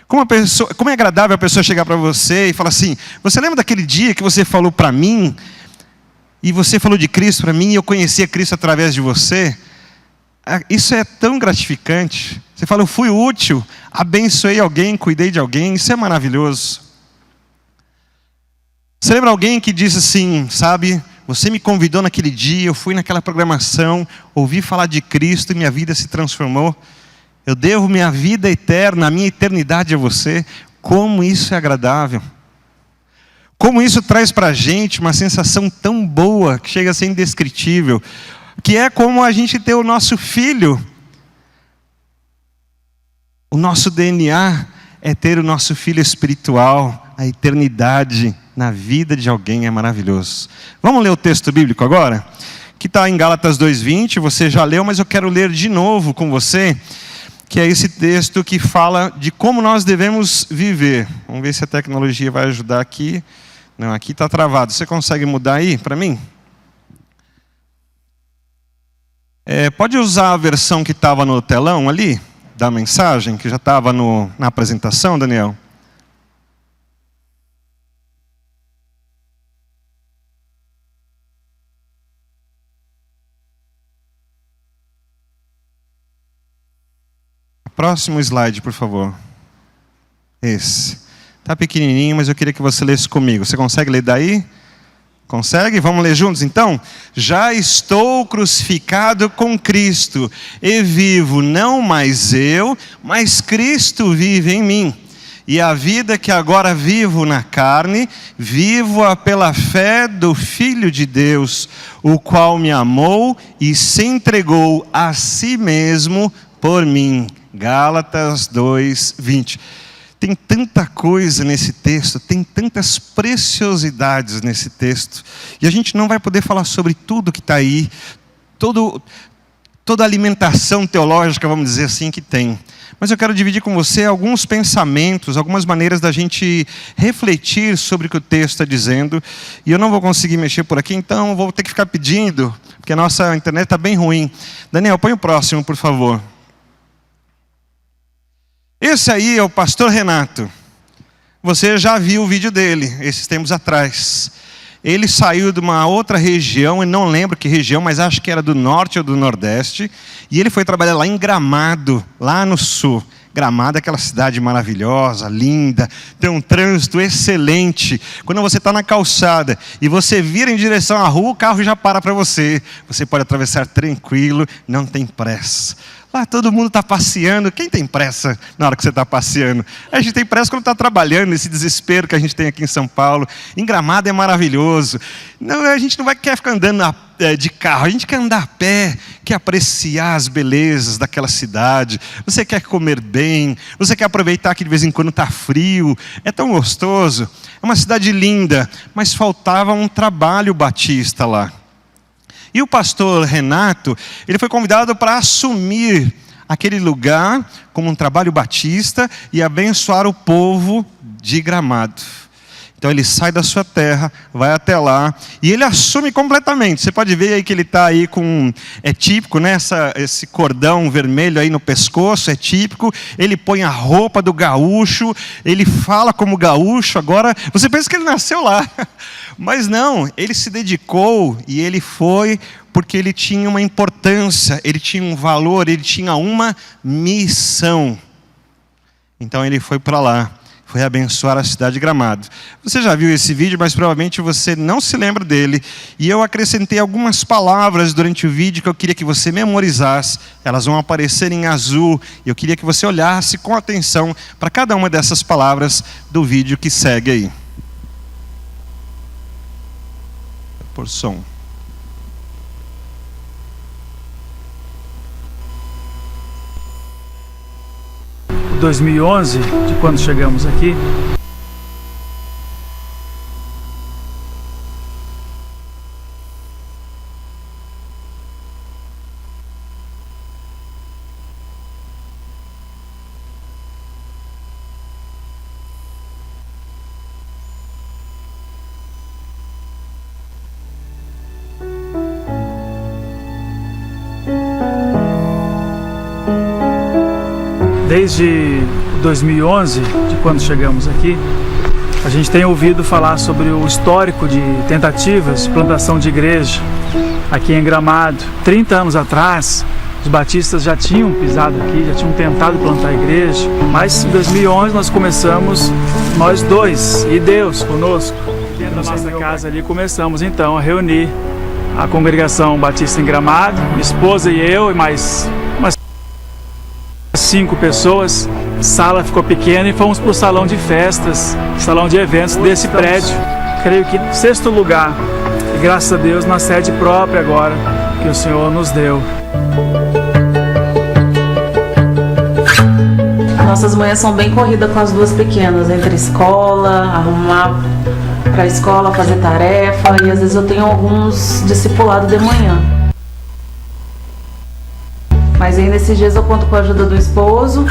Como é agradável a pessoa chegar para você e falar assim, você lembra daquele dia que você falou para mim, e você falou de Cristo para mim, e eu conhecia Cristo através de você? Isso é tão gratificante. Você fala, eu fui útil, abençoei alguém, cuidei de alguém, isso é maravilhoso. Você lembra alguém que disse assim, sabe, você me convidou naquele dia, eu fui naquela programação, ouvi falar de Cristo e minha vida se transformou. Eu devo minha vida eterna, a minha eternidade a você. Como isso é agradável. Como isso traz para a gente uma sensação tão boa, que chega a ser indescritível. Que é como a gente ter o nosso filho. O nosso DNA é ter o nosso filho espiritual, a eternidade na vida de alguém é maravilhoso. Vamos ler o texto bíblico agora? Que está em Gálatas 2:20, você já leu, mas eu quero ler de novo com você, que é esse texto que fala de como nós devemos viver. Vamos ver se a tecnologia vai ajudar aqui. Não, aqui está travado. Você consegue mudar aí para mim? Pode usar a versão que estava no telão ali, da mensagem, que já estava na apresentação, Daniel? Próximo slide, por favor. Esse. Está pequenininho, mas eu queria que você lesse comigo. Você consegue ler daí? Consegue? Vamos ler juntos então? Já estou crucificado com Cristo, e vivo não mais eu, mas Cristo vive em mim. E a vida que agora vivo na carne, vivo-a pela fé do Filho de Deus, o qual me amou e se entregou a si mesmo por mim. Gálatas 2:20. Tem tanta coisa nesse texto, tem tantas preciosidades nesse texto. E a gente não vai poder falar sobre tudo que está aí, toda a alimentação teológica, vamos dizer assim, que tem. Mas eu quero dividir com você alguns pensamentos, algumas maneiras da gente refletir sobre o que o texto está dizendo. E eu não vou conseguir mexer por aqui, então vou ter que ficar pedindo, porque a nossa internet está bem ruim. Daniel, põe o próximo, por favor. Esse aí é o pastor Renato. Você já viu o vídeo dele, esses tempos atrás. Ele saiu de uma outra região, eu não lembro que região, mas acho que era do norte ou do nordeste. E ele foi trabalhar lá em Gramado, lá no sul. Gramado é aquela cidade maravilhosa, linda, tem um trânsito excelente. Quando você está na calçada e você vira em direção à rua, o carro já para você. Você pode atravessar tranquilo, não tem pressa. Lá todo mundo está passeando. Quem tem pressa na hora que você está passeando? A gente tem pressa quando está trabalhando, esse desespero que a gente tem aqui em São Paulo. Em Gramado é maravilhoso. Não, a gente não quer ficar andando de carro, a gente quer andar a pé, quer apreciar as belezas daquela cidade. Você quer comer bem, você quer aproveitar que de vez em quando está frio. É tão gostoso. É uma cidade linda, mas faltava um trabalho batista lá. E o pastor Renato, ele foi convidado para assumir aquele lugar como um trabalho batista e abençoar o povo de Gramado. Então ele sai da sua terra, vai até lá e ele assume completamente. Você pode ver aí que ele está aí com, é típico, né? Esse cordão vermelho aí no pescoço, é típico. Ele põe a roupa do gaúcho, ele fala como gaúcho. Agora, você pensa que ele nasceu lá. Mas não, ele se dedicou e ele foi porque ele tinha uma importância, ele tinha um valor, ele tinha uma missão. Então ele foi para lá. Foi abençoar a cidade de Gramado. Você já viu esse vídeo, mas provavelmente você não se lembra dele. E eu acrescentei algumas palavras durante o vídeo que eu queria que você memorizasse. Elas vão aparecer em azul. E eu queria que você olhasse com atenção para cada uma dessas palavras do vídeo que segue aí. Por som.
2011, de quando chegamos aqui. Desde 2011, de quando chegamos aqui, a gente tem ouvido falar sobre o histórico de tentativas de plantação de igreja aqui em Gramado. 30 anos atrás, os batistas já tinham pisado aqui, já tinham tentado plantar a igreja, mas em 2011 nós começamos, nós dois, e Deus conosco. Dentro da nossa casa ali começamos então a reunir a congregação batista em Gramado, minha esposa e eu, e mais 5 pessoas. A sala ficou pequena e fomos para o salão de festas, salão de eventos desse prédio. Creio que 6º lugar. E graças a Deus na sede própria agora que o Senhor nos deu.
Nossas manhãs são bem corridas com as duas pequenas, entre escola, arrumar para a escola, fazer tarefa, e às vezes eu tenho alguns discipulados de manhã. Mas aí nesses dias eu conto com a ajuda do esposo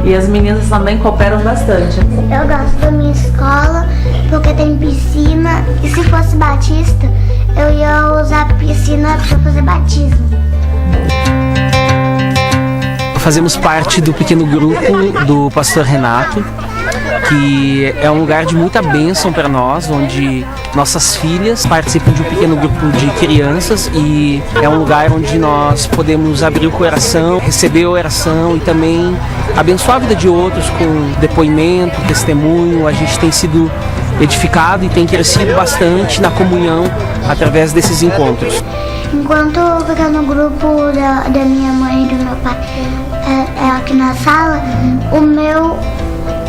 e as meninas também cooperam bastante.
Eu gosto da minha escola porque tem piscina, e se fosse batista eu ia usar a piscina para fazer batismo.
Fazemos parte do pequeno grupo do pastor Renato, que é um lugar de muita bênção para nós, onde Nossas filhas participam de um pequeno grupo de crianças e é um lugar onde nós podemos abrir o coração, receber a oração e também abençoar a vida de outros com depoimento, testemunho. A gente tem sido edificado e tem crescido bastante na comunhão através desses encontros.
Enquanto eu ficar no grupo da minha mãe e do meu pai aqui na sala, o meu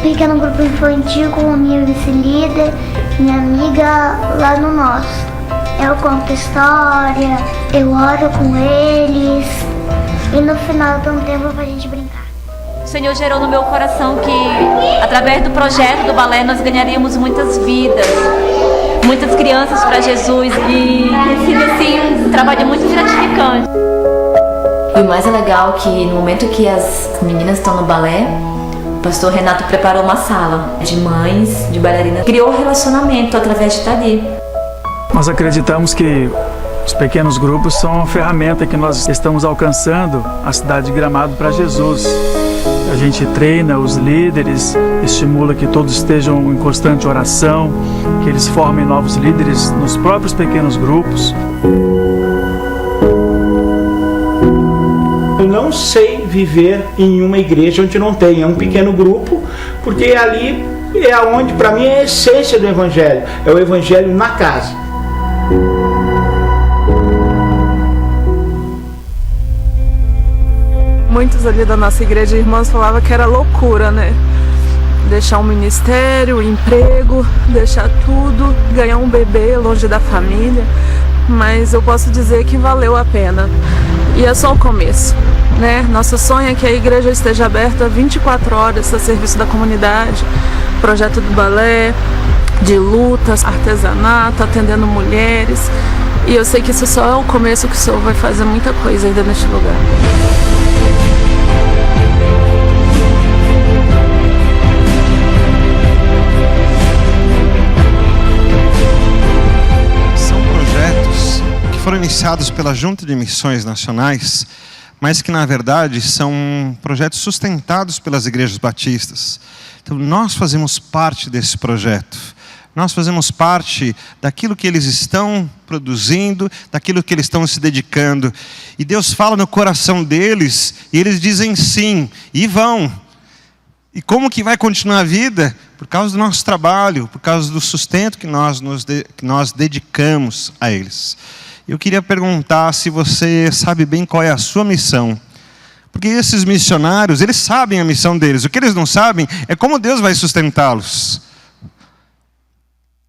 pequeno grupo infantil com a minha vice-líder, minha amiga lá no nosso. Eu conto história, eu oro com eles e no final dá um tempo pra gente brincar.
O Senhor gerou no meu coração que através do projeto do balé nós ganharíamos muitas vidas, muitas crianças para Jesus e tem sido assim um trabalho muito gratificante.
E o mais legal é que no momento que as meninas estão no balé, o pastor Renato preparou uma sala de mães, de bailarinas, criou um relacionamento através de estar ali.
Nós acreditamos que os pequenos grupos são uma ferramenta que nós estamos alcançando a cidade de Gramado para Jesus. A gente treina os líderes, estimula que todos estejam em constante oração, que eles formem novos líderes nos próprios pequenos grupos.
Eu não sei viver em uma igreja onde não tenha um pequeno grupo, porque ali é onde, para mim, é a essência do Evangelho. É o Evangelho na casa.
Muitos ali da nossa igreja, irmãos, falavam que era loucura, né? Deixar um ministério, um emprego, deixar tudo, ganhar um bebê longe da família. Mas eu posso dizer que valeu a pena. E é só o começo, né? Nosso sonho é que a igreja esteja aberta 24 horas a serviço da comunidade, projeto do balé, de lutas, artesanato, atendendo mulheres. E eu sei que isso só é o começo, que o Senhor vai fazer muita coisa ainda neste lugar.
Foram iniciados pela Junta de Missões Nacionais, mas que na verdade são projetos sustentados pelas igrejas batistas. Então nós fazemos parte desse projeto. Nós fazemos parte daquilo que eles estão produzindo, daquilo que eles estão se dedicando. E Deus fala no coração deles e eles dizem sim, e vão. E como que vai continuar a vida? Por causa do nosso trabalho, por causa do sustento que nós dedicamos a eles. Eu queria perguntar se você sabe bem qual é a sua missão. Porque esses missionários, eles sabem a missão deles. O que eles não sabem é como Deus vai sustentá-los.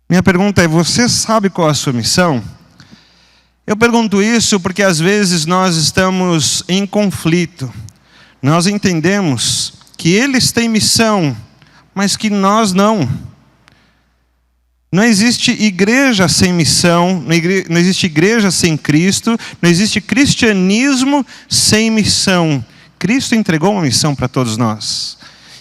Minha pergunta é, você sabe qual é a sua missão? Eu pergunto isso porque às vezes nós estamos em conflito. Nós entendemos que eles têm missão, mas que nós não. Não existe igreja sem missão, não existe igreja sem Cristo, não existe cristianismo sem missão. Cristo entregou uma missão para todos nós.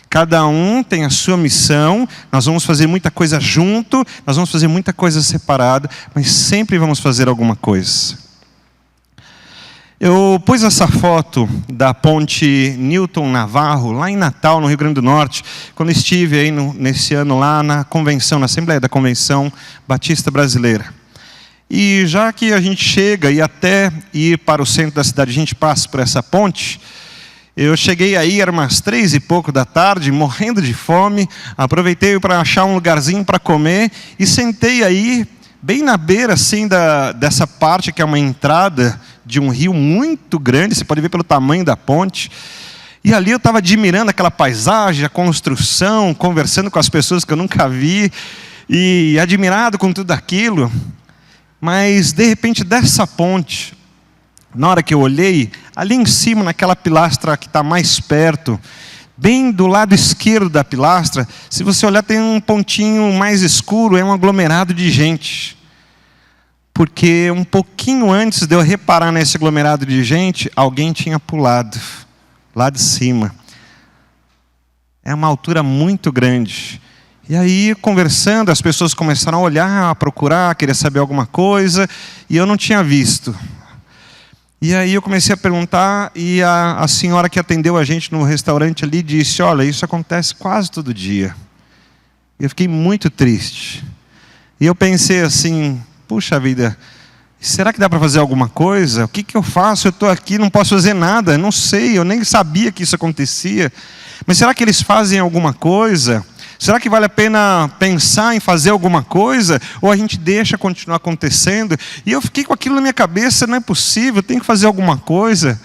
Cada um tem a sua missão, nós vamos fazer muita coisa junto, nós vamos fazer muita coisa separada, mas sempre vamos fazer alguma coisa. Eu pus essa foto da ponte Newton Navarro, lá em Natal, no Rio Grande do Norte, quando estive aí nesse ano lá na convenção, na Assembleia da Convenção Batista Brasileira. E já que a gente chega e até ir para o centro da cidade, a gente passa por essa ponte, eu cheguei aí, era umas 3 e pouco da tarde, morrendo de fome, aproveitei para achar um lugarzinho para comer e sentei aí, bem na beira assim dessa parte que é uma entrada de um rio muito grande, você pode ver pelo tamanho da ponte. E ali eu estava admirando aquela paisagem, a construção, conversando com as pessoas que eu nunca vi, e admirado com tudo aquilo. Mas, de repente, dessa ponte, na hora que eu olhei, ali em cima, naquela pilastra que está mais perto, bem do lado esquerdo da pilastra, se você olhar, tem um pontinho mais escuro, é um aglomerado de gente. Porque um pouquinho antes de eu reparar nesse aglomerado de gente, alguém tinha pulado lá de cima. É uma altura muito grande. E aí, conversando, as pessoas começaram a olhar, a procurar, a querer saber alguma coisa, e eu não tinha visto. E aí eu comecei a perguntar, e a senhora que atendeu a gente no restaurante ali disse, olha, isso acontece quase todo dia. E eu fiquei muito triste. E eu pensei assim, puxa vida, será que dá para fazer alguma coisa? O que eu faço? Eu estou aqui, não posso fazer nada, não sei, eu nem sabia que isso acontecia. Mas será que eles fazem alguma coisa? Será que vale a pena pensar em fazer alguma coisa? Ou a gente deixa continuar acontecendo? E eu fiquei com aquilo na minha cabeça, não é possível, tem que fazer alguma coisa.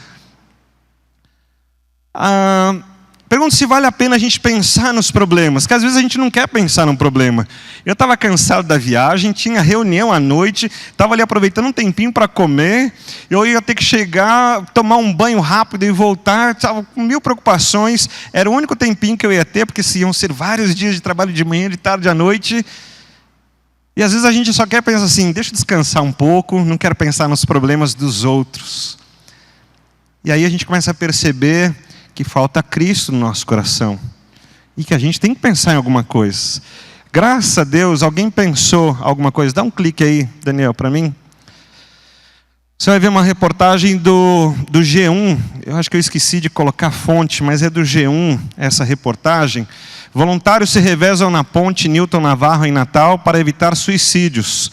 Pergunto se vale a pena a gente pensar nos problemas, porque às vezes a gente não quer pensar no problema. Eu estava cansado da viagem, tinha reunião à noite, estava ali aproveitando um tempinho para comer, eu ia ter que chegar, tomar um banho rápido e voltar, estava com 1000 preocupações, era o único tempinho que eu ia ter, porque iam ser vários dias de trabalho de manhã, de tarde à noite. E às vezes a gente só quer pensar assim, deixa eu descansar um pouco, não quero pensar nos problemas dos outros. E aí a gente começa a perceber que falta Cristo no nosso coração. E que a gente tem que pensar em alguma coisa. Graças a Deus, alguém pensou alguma coisa. Dá um clique aí, Daniel, para mim. Você vai ver uma reportagem do G1. Eu acho que eu esqueci de colocar a fonte, mas é do G1 essa reportagem. Voluntários se revezam na ponte Newton Navarro em Natal para evitar suicídios.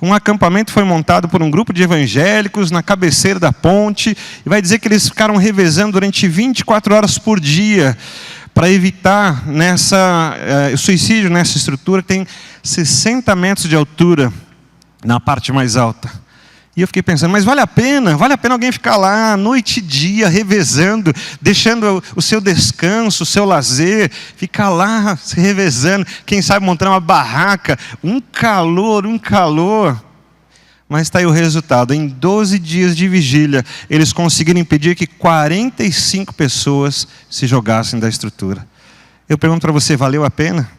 Um acampamento foi montado por um grupo de evangélicos na cabeceira da ponte. E vai dizer que eles ficaram revezando durante 24 horas por dia para evitar o suicídio nessa estrutura que tem 60 metros de altura na parte mais alta. E eu fiquei pensando, mas vale a pena alguém ficar lá noite e dia, revezando, deixando o seu descanso, o seu lazer, ficar lá se revezando, quem sabe montando uma barraca, um calor. Mas está aí o resultado, em 12 dias de vigília, eles conseguiram impedir que 45 pessoas se jogassem da estrutura. Eu pergunto para você, valeu a pena?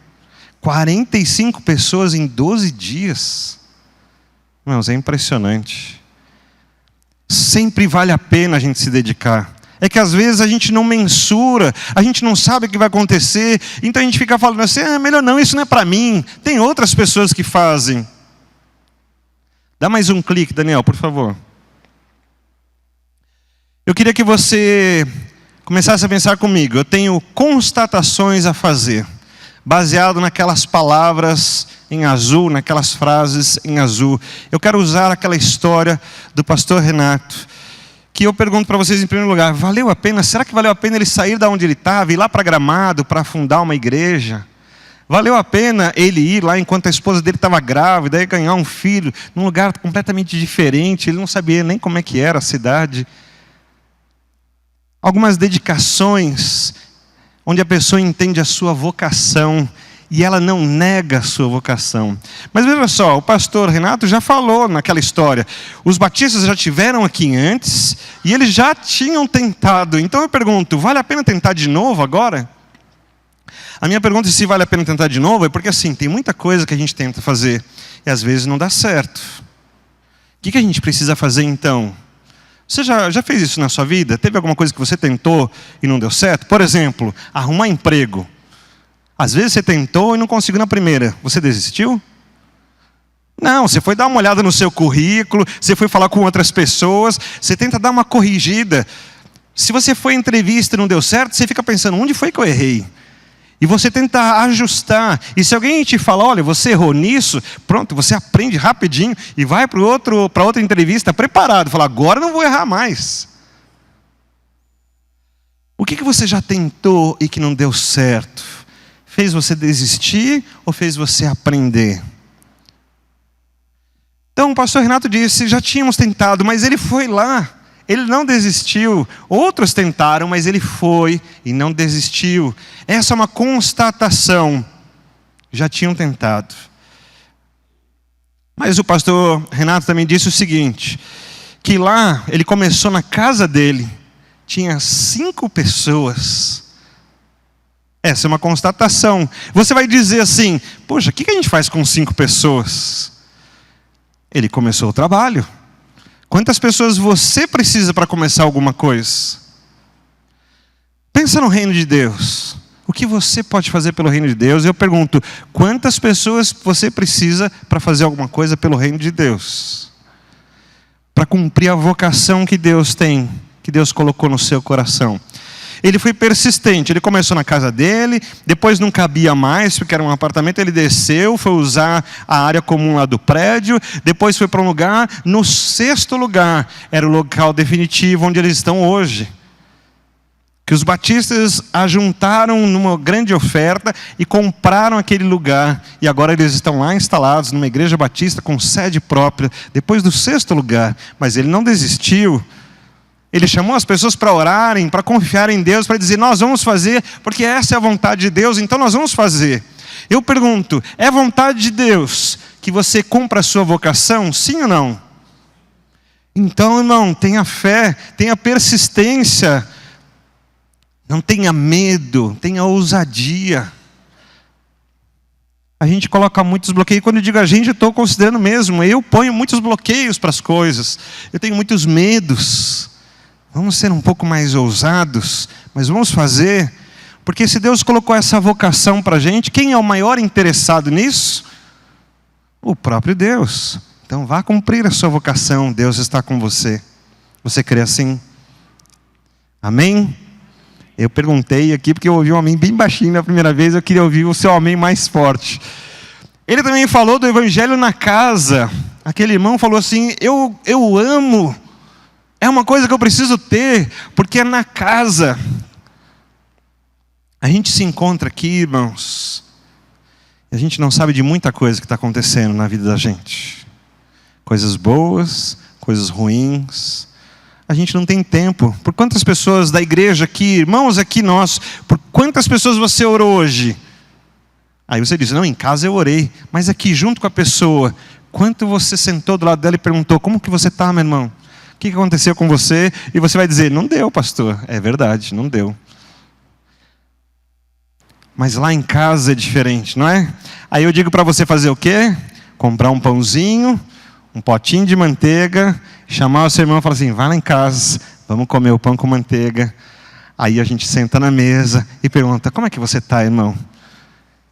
45 pessoas em 12 dias? Irmãos, é impressionante. Sempre vale a pena a gente se dedicar. É que às vezes a gente não mensura, a gente não sabe o que vai acontecer, então a gente fica falando assim, melhor não, isso não é para mim, tem outras pessoas que fazem. Dá mais um clique, Daniel, por favor. Eu queria que você começasse a pensar comigo. Eu tenho constatações a fazer, baseado naquelas palavras em azul, naquelas frases em azul. Eu quero usar aquela história do pastor Renato, que eu pergunto para vocês em primeiro lugar, valeu a pena? Será que valeu a pena ele sair da onde ele estava, ir lá para Gramado para fundar uma igreja? Valeu a pena ele ir lá enquanto a esposa dele estava grávida, e ganhar um filho num lugar completamente diferente, ele não sabia nem como é que era a cidade. Algumas dedicações onde a pessoa entende a sua vocação e ela não nega a sua vocação. Mas veja só, o pastor Renato já falou naquela história. Os batistas já tiveram aqui antes e eles já tinham tentado. Então eu pergunto, vale a pena tentar de novo agora? A minha pergunta se vale a pena tentar de novo é porque assim, tem muita coisa que a gente tenta fazer e às vezes não dá certo. O que a gente precisa fazer então? Você já fez isso na sua vida? Teve alguma coisa que você tentou e não deu certo? Por exemplo, arrumar emprego. Às vezes você tentou e não conseguiu na primeira. Você desistiu? Não, você foi dar uma olhada no seu currículo, você foi falar com outras pessoas, você tenta dar uma corrigida. Se você foi à entrevista e não deu certo, você fica pensando, onde foi que eu errei? E você tenta ajustar. E se alguém te fala, olha, você errou nisso, pronto, você aprende rapidinho e vai para outra entrevista preparado. Fala, agora não vou errar mais. O que você já tentou e que não deu certo? Fez você desistir ou fez você aprender? Então o pastor Renato disse, já tínhamos tentado, mas ele foi lá. Ele não desistiu. Outros tentaram, mas ele foi e não desistiu. Essa é uma constatação. Já tinham tentado. Mas o pastor Renato também disse o seguinte, que lá ele começou na casa dele, tinha 5 pessoas. Essa é uma constatação. Você vai dizer assim, poxa, o que a gente faz com 5 pessoas? Ele começou o trabalho. Quantas pessoas você precisa para começar alguma coisa? Pensa no reino de Deus. O que você pode fazer pelo reino de Deus? Eu pergunto, quantas pessoas você precisa para fazer alguma coisa pelo reino de Deus? Para cumprir a vocação que Deus tem, que Deus colocou no seu coração. Ele foi persistente, ele começou na casa dele, depois não cabia mais, porque era um apartamento, ele desceu, foi usar a área comum lá do prédio, depois foi para um lugar, no 6º lugar, era o local definitivo onde eles estão hoje. Que os batistas ajuntaram numa grande oferta e compraram aquele lugar, e agora eles estão lá instalados numa igreja batista com sede própria, depois do 6º lugar, mas ele não desistiu. Ele chamou as pessoas para orarem, para confiar em Deus, para dizer, nós vamos fazer, porque essa é a vontade de Deus, então nós vamos fazer. Eu pergunto, é vontade de Deus que você cumpra a sua vocação, sim ou não? Então, irmão, tenha fé, tenha persistência, não tenha medo, tenha ousadia. A gente coloca muitos bloqueios. Quando eu digo a gente, eu estou considerando mesmo. Eu ponho muitos bloqueios para as coisas. Eu tenho muitos medos. Vamos ser um pouco mais ousados, mas vamos fazer. Porque se Deus colocou essa vocação para a gente, quem é o maior interessado nisso? O próprio Deus. Então vá cumprir a sua vocação. Deus está com você. Você crê assim? Amém? Eu perguntei aqui porque eu ouvi um amém bem baixinho na primeira vez, eu queria ouvir o seu amém mais forte. Ele também falou do evangelho na casa. Aquele irmão falou assim, eu amo, é uma coisa que eu preciso ter, porque é na casa. A gente se encontra aqui, irmãos, e a gente não sabe de muita coisa que está acontecendo na vida da gente. Coisas boas, coisas ruins. A gente não tem tempo. Por quantas pessoas da igreja aqui, irmãos aqui nós, por quantas pessoas você orou hoje? Aí você diz, não, em casa eu orei, mas aqui junto com a pessoa, quanto você sentou do lado dela e perguntou, como que você está, meu irmão? O que aconteceu com você? E você vai dizer, não deu, pastor. É verdade, não deu. Mas lá em casa é diferente, não é? Aí eu digo para você fazer o quê? Comprar um pãozinho, um potinho de manteiga, chamar o seu irmão e falar assim, vai lá em casa, vamos comer o pão com manteiga. Aí a gente senta na mesa e pergunta, como é que você está, irmão?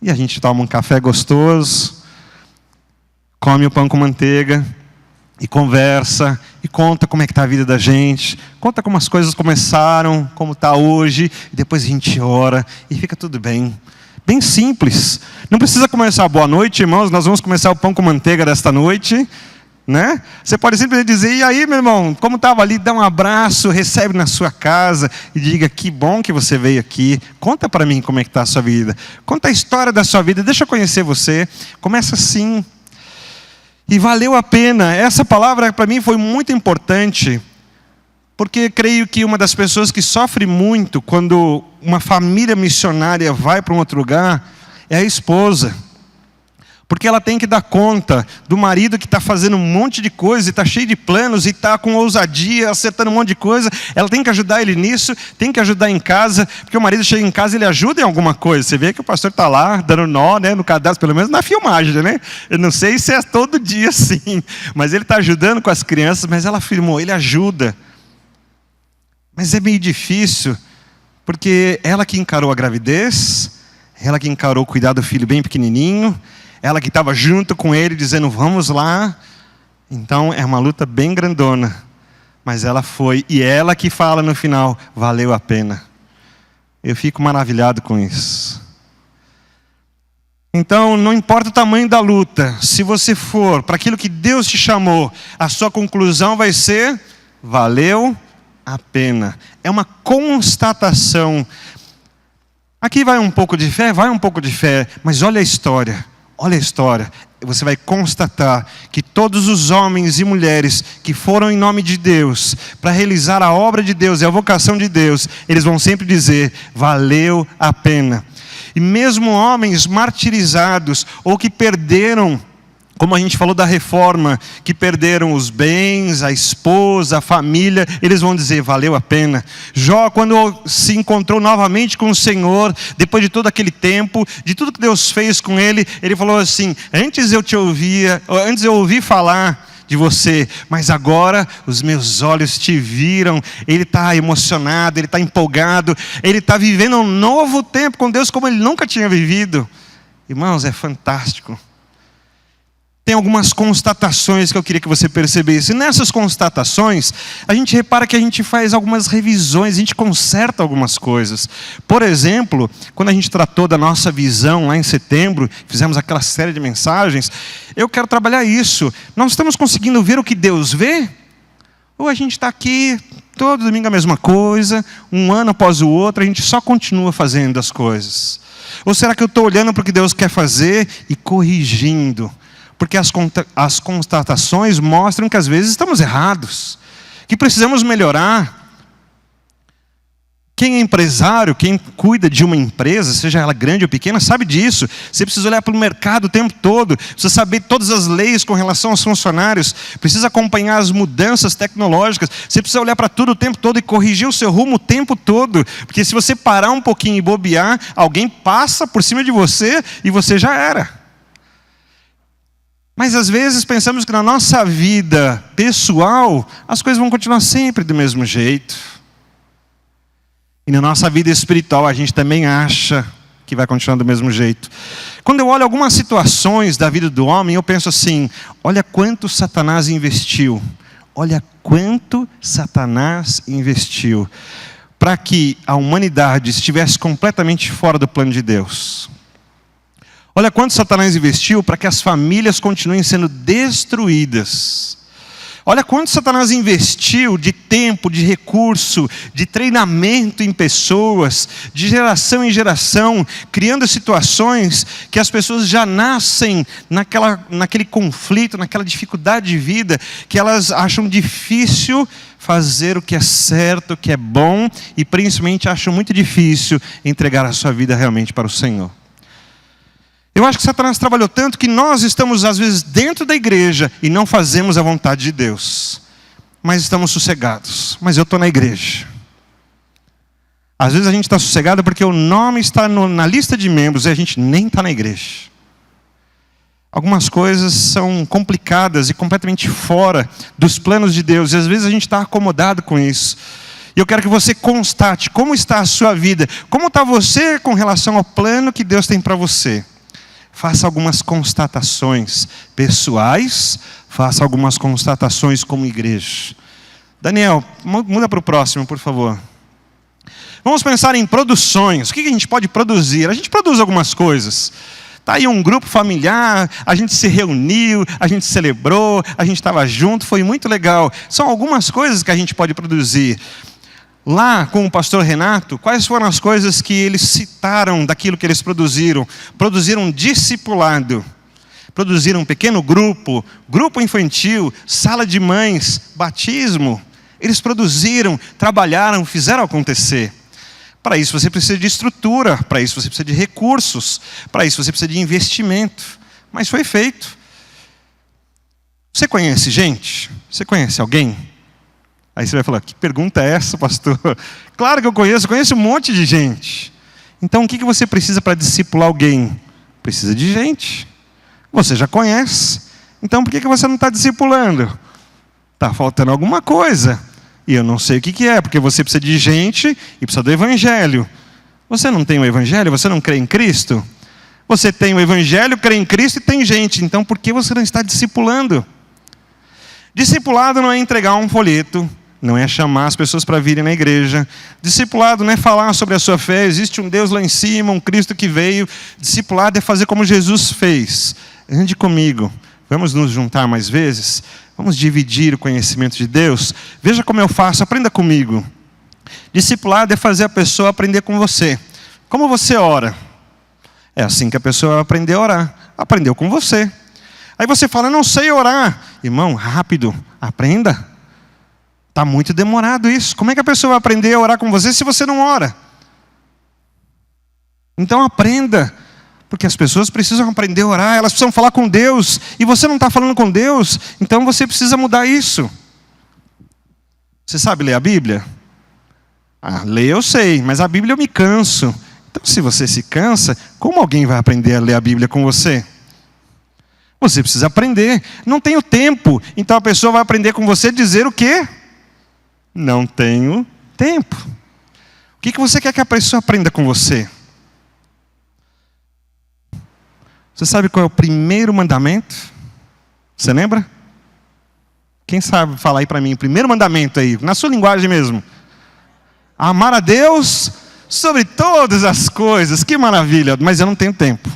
E a gente toma um café gostoso, come o pão com manteiga, e conversa, e conta como é que está a vida da gente, conta como as coisas começaram, como está hoje, e depois a gente ora, e fica tudo bem. Bem simples. Não precisa começar, boa noite, irmãos, nós vamos começar o pão com manteiga desta noite, né? Você pode simplesmente dizer, e aí, meu irmão, como estava ali, dá um abraço, recebe na sua casa, e diga, que bom que você veio aqui, conta para mim como é que está a sua vida, conta a história da sua vida, deixa eu conhecer você, começa assim. E valeu a pena. Essa palavra para mim foi muito importante, porque creio que uma das pessoas que sofre muito quando uma família missionária vai para um outro lugar é a esposa. Porque ela tem que dar conta do marido que está fazendo um monte de coisa, e está cheio de planos, e está com ousadia, acertando um monte de coisa. Ela tem que ajudar ele nisso, tem que ajudar em casa, porque o marido chega em casa e ele ajuda em alguma coisa. Você vê que o pastor está lá, dando nó, né, no cadastro, pelo menos na filmagem, né? Eu não sei se é todo dia assim, mas ele está ajudando com as crianças, mas ela afirmou, ele ajuda. Mas é meio difícil, porque ela que encarou a gravidez, ela que encarou cuidar do filho bem pequenininho, ela que estava junto com ele, dizendo, vamos lá. Então, é uma luta bem grandona. Mas ela foi, e ela que fala no final, valeu a pena. Eu fico maravilhado com isso. Então, não importa o tamanho da luta, se você for para aquilo que Deus te chamou, a sua conclusão vai ser, valeu a pena. É uma constatação. Aqui vai um pouco de fé, mas olha a história. Olha a história, você vai constatar que todos os homens e mulheres que foram em nome de Deus, para realizar a obra de Deus e a vocação de Deus, eles vão sempre dizer, valeu a pena. E mesmo homens martirizados, ou que perderam, como a gente falou da reforma, que perderam os bens, a esposa, a família, eles vão dizer, valeu a pena. Jó, quando se encontrou novamente com o Senhor, depois de todo aquele tempo, de tudo que Deus fez com ele, ele falou assim, antes eu ouvi falar de você, mas agora os meus olhos te viram. Ele está emocionado, ele está empolgado, ele está vivendo um novo tempo com Deus como ele nunca tinha vivido. Irmãos, é fantástico. tem algumas constatações que eu queria que você percebesse. E nessas constatações, a gente repara que a gente faz algumas revisões, a gente conserta algumas coisas. Por exemplo, quando a gente tratou da nossa visão lá em setembro, fizemos aquela série de mensagens, eu quero trabalhar isso. Nós estamos conseguindo ver o que Deus vê? Ou a gente está aqui, todo domingo a mesma coisa, um ano após o outro, a gente só continua fazendo as coisas? Ou será que eu estou olhando para o que Deus quer fazer e corrigindo? Porque as constatações mostram que às vezes estamos errados, que precisamos melhorar. Quem é empresário, quem cuida de uma empresa, seja ela grande ou pequena, sabe disso. Você precisa olhar para o mercado o tempo todo, precisa saber todas as leis com relação aos funcionários, precisa acompanhar as mudanças tecnológicas, você precisa olhar para tudo o tempo todo e corrigir o seu rumo o tempo todo. Porque se você parar um pouquinho e bobear, alguém passa por cima de você e você já era. Mas às vezes pensamos que na nossa vida pessoal, as coisas vão continuar sempre do mesmo jeito. E na nossa vida espiritual a gente também acha que vai continuar do mesmo jeito. Quando eu olho algumas situações da vida do homem, eu penso assim, olha quanto Satanás investiu. Olha quanto Satanás investiu para que a humanidade estivesse completamente fora do plano de Deus. Olha quanto Satanás investiu para que as famílias continuem sendo destruídas. Olha quanto Satanás investiu de tempo, de recurso, de treinamento em pessoas, de geração em geração, criando situações que as pessoas já nascem naquele conflito, naquela dificuldade de vida, que elas acham difícil fazer o que é certo, o que é bom, e principalmente acham muito difícil entregar a sua vida realmente para o Senhor. Eu acho que Satanás trabalhou tanto que nós estamos às vezes dentro da igreja e não fazemos a vontade de Deus. Mas estamos sossegados. Mas eu estou na igreja. Às vezes a gente está sossegado porque o nome está na lista de membros e a gente nem está na igreja. Algumas coisas são complicadas e completamente fora dos planos de Deus. E às vezes a gente está acomodado com isso. E eu quero que você constate como está a sua vida. Como está você com relação ao plano que Deus tem para você. Faça algumas constatações pessoais, faça algumas constatações como igreja. Daniel, muda para o próximo, por favor. Vamos pensar em produções. O que a gente pode produzir? A gente produz algumas coisas. Está aí um grupo familiar, a gente se reuniu, a gente celebrou, a gente estava junto, foi muito legal. São algumas coisas que a gente pode produzir. Lá com o pastor Renato, quais foram as coisas que eles citaram daquilo que eles produziram? Produziram discipulado, produziram um pequeno grupo, grupo infantil, sala de mães, batismo. Eles produziram, trabalharam, fizeram acontecer. Para isso você precisa de estrutura, para isso você precisa de recursos, para isso você precisa de investimento. Mas foi feito. Você conhece gente? Você conhece alguém? Aí você vai falar, que pergunta é essa, pastor? Claro que eu conheço um monte de gente. Então o que você precisa para discipular alguém? Precisa de gente. Você já conhece. Então por que você não está discipulando? Está faltando alguma coisa. E eu não sei o que é, porque você precisa de gente e precisa do evangelho. Você não tem o evangelho? Você não crê em Cristo? Você tem o evangelho, crê em Cristo e tem gente. Então por que você não está discipulando? Discipulado não é entregar um folheto, não é chamar as pessoas para virem na igreja. Discipulado não é falar sobre a sua fé, existe um Deus lá em cima, um Cristo que veio. Discipulado é fazer como Jesus fez. Ande comigo, vamos nos juntar mais vezes, vamos dividir o conhecimento de Deus. Veja como eu faço, aprenda comigo. Discipulado é fazer a pessoa aprender com você. Como você ora? É assim que a pessoa vai aprender a orar. Aprendeu com você. Aí você fala, não sei orar. Irmão, rápido, aprenda. Está muito demorado isso. Como é que a pessoa vai aprender a orar com você se você não ora? Então aprenda. Porque as pessoas precisam aprender a orar, elas precisam falar com Deus. E você não está falando com Deus, então você precisa mudar isso. Você sabe ler a Bíblia? Ler eu sei, mas a Bíblia eu me canso. Então se você se cansa, como alguém vai aprender a ler a Bíblia com você? Você precisa aprender. Não tenho tempo. Então a pessoa vai aprender com você dizer o quê? Não tenho tempo. O que você quer que a pessoa aprenda com você? Você sabe qual é o primeiro mandamento? Você lembra? Quem sabe falar aí para mim, primeiro mandamento aí, na sua linguagem mesmo. Amar a Deus sobre todas as coisas. Que maravilha, mas eu não tenho tempo.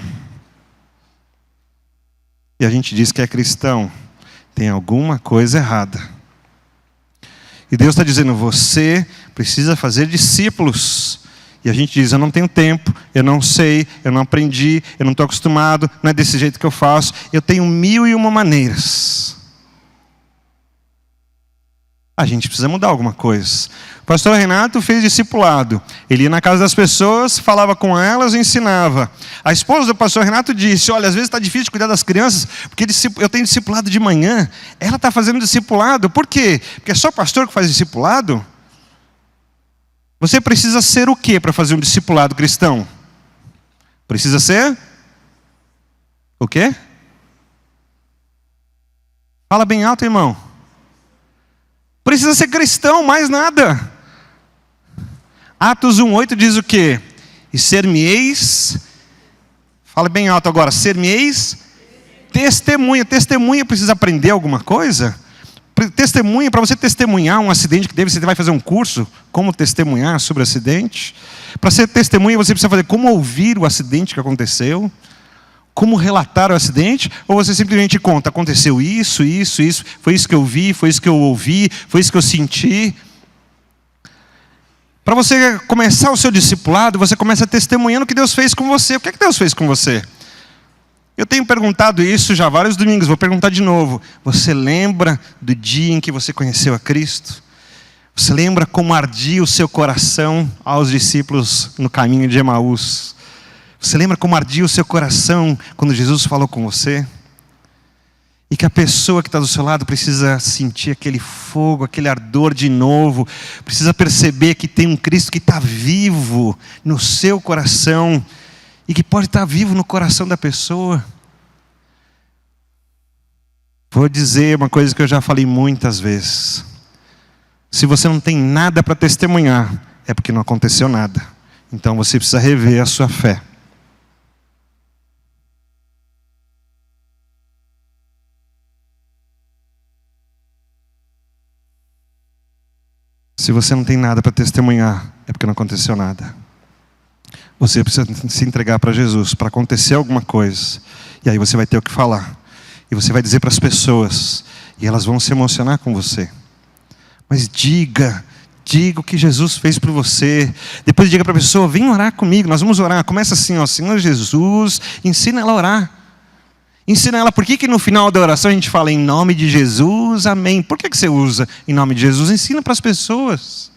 E a gente diz que é cristão. Tem alguma coisa errada. E Deus está dizendo, você precisa fazer discípulos. E a gente diz, eu não tenho tempo, eu não sei, eu não aprendi, eu não estou acostumado, não é desse jeito que eu faço. Eu tenho 1001 maneiras. A gente precisa mudar alguma coisa. O pastor Renato fez discipulado. Ele ia na casa das pessoas, falava com elas e ensinava. A esposa do pastor Renato disse, olha, às vezes está difícil cuidar das crianças, porque eu tenho discipulado de manhã. Ela está fazendo discipulado. Por quê? Porque é só pastor que faz discipulado? Você precisa ser o quê para fazer um discipulado cristão? Precisa ser? O quê? Fala bem alto, irmão. Precisa ser cristão, mais nada. Atos 1:8 diz o quê? E ser-me-eis, fala bem alto agora, ser-me-eis testemunha. Testemunha precisa aprender alguma coisa? Testemunha, para você testemunhar um acidente que teve, você vai fazer um curso, como testemunhar sobre o acidente. Para ser testemunha, você precisa fazer como ouvir o acidente que aconteceu, como relatar o acidente, ou você simplesmente conta, aconteceu isso, isso, isso, foi isso que eu vi, foi isso que eu ouvi, foi isso que eu senti. Para você começar o seu discipulado, você começa testemunhando o que Deus fez com você. O que é que Deus fez com você? Eu tenho perguntado isso já vários domingos, vou perguntar de novo. Você lembra do dia em que você conheceu a Cristo? Você lembra como ardia o seu coração aos discípulos no caminho de Emaús? Você lembra como ardia o seu coração quando Jesus falou com você? E que a pessoa que está do seu lado precisa sentir aquele fogo, aquele ardor de novo. Precisa perceber que tem um Cristo que está vivo no seu coração. E que pode estar vivo no coração da pessoa. Vou dizer uma coisa que eu já falei muitas vezes. Se você não tem nada para testemunhar, é porque não aconteceu nada. Então você precisa rever a sua fé. Se você não tem nada para testemunhar, é porque não aconteceu nada. Você precisa se entregar para Jesus, para acontecer alguma coisa. E aí você vai ter o que falar. E você vai dizer para as pessoas. E elas vão se emocionar com você. Mas diga o que Jesus fez por você. Depois diga para a pessoa, vem orar comigo, nós vamos orar. Começa assim, ó, Senhor Jesus, ensina ela a orar. Ensina ela, por que no final da oração a gente fala em nome de Jesus, amém. Por que você usa em nome de Jesus? Ensina para as pessoas.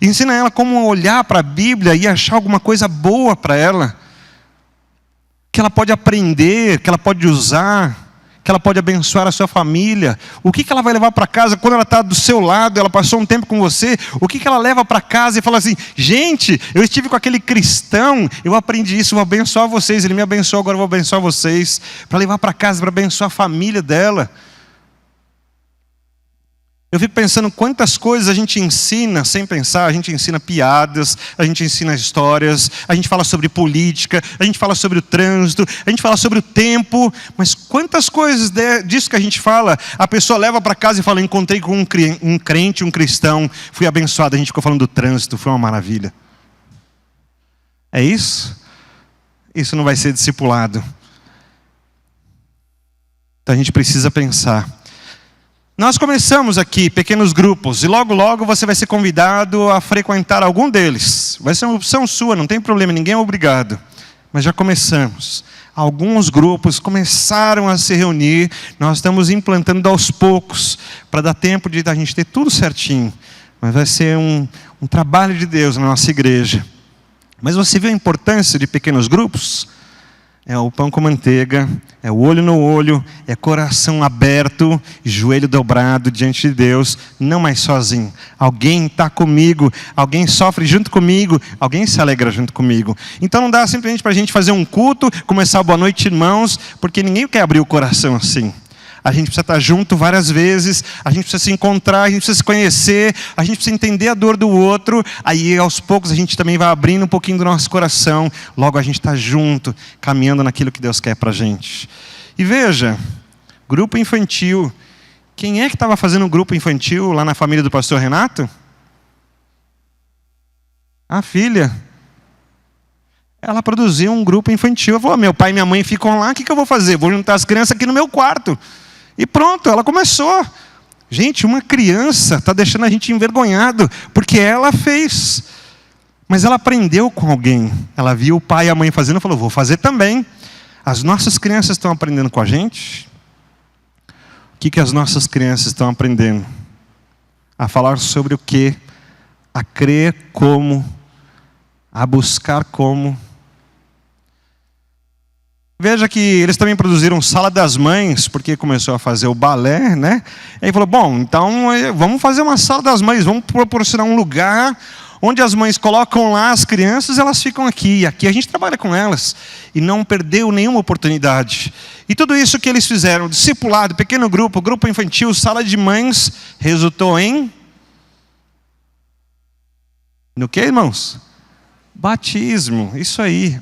Ensina ela como olhar para a Bíblia e achar alguma coisa boa para ela. Que ela pode aprender, que ela pode usar, que ela pode abençoar a sua família. O que ela vai levar para casa quando ela está do seu lado, ela passou um tempo com você. O que ela leva para casa e fala assim, gente, eu estive com aquele cristão, eu aprendi isso, vou abençoar vocês, ele me abençoou, agora eu vou abençoar vocês. Para levar para casa, para abençoar a família dela. Eu fico pensando quantas coisas a gente ensina sem pensar. A gente ensina piadas, a gente ensina histórias, a gente fala sobre política, a gente fala sobre o trânsito, a gente fala sobre o tempo. Mas quantas coisas disso que a gente fala, a pessoa leva para casa e fala, encontrei com um crente, um cristão, fui abençoado. A gente ficou falando do trânsito, foi uma maravilha. É isso? Isso não vai ser discipulado. Então a gente precisa pensar. Nós começamos aqui pequenos grupos e logo você vai ser convidado a frequentar algum deles. Vai ser uma opção sua, não tem problema, ninguém é obrigado. Mas já começamos. Alguns grupos começaram a se reunir, nós estamos implantando aos poucos, para dar tempo de a gente ter tudo certinho. Mas vai ser um trabalho de Deus na nossa igreja. Mas você viu a importância de pequenos grupos? É o pão com manteiga, é o olho no olho, é coração aberto, joelho dobrado diante de Deus, não mais sozinho. Alguém está comigo, alguém sofre junto comigo, alguém se alegra junto comigo. Então não dá simplesmente para a gente fazer um culto, começar boa noite, irmãos, porque ninguém quer abrir o coração assim. A gente precisa estar junto várias vezes, a gente precisa se encontrar, a gente precisa se conhecer, a gente precisa entender a dor do outro, aí aos poucos a gente também vai abrindo um pouquinho do nosso coração, logo a gente está junto, caminhando naquilo que Deus quer para a gente. E veja, Grupo infantil. Quem é que estava fazendo um grupo infantil lá na família do pastor Renato? A filha. Ela produziu um grupo infantil. Ela falou, meu pai e minha mãe ficam lá, o que eu vou fazer? Vou juntar as crianças aqui no meu quarto. E pronto, ela começou. Gente, uma criança está deixando a gente envergonhado, porque ela fez. Mas ela aprendeu com alguém. Ela viu o pai e a mãe fazendo e falou, vou fazer também. As nossas crianças estão aprendendo com a gente? O que as nossas crianças estão aprendendo? A falar sobre o quê? A crer como? A buscar como? Veja que eles também produziram Sala das Mães, porque começou a fazer o balé, né? E aí falou, bom, então vamos fazer uma Sala das Mães, vamos proporcionar um lugar onde as mães colocam lá as crianças, elas ficam aqui. E aqui a gente trabalha com elas. E não perdeu nenhuma oportunidade. E tudo isso que eles fizeram, discipulado, pequeno grupo, grupo infantil, sala de mães, resultou em... No que, irmãos? Batismo, isso aí.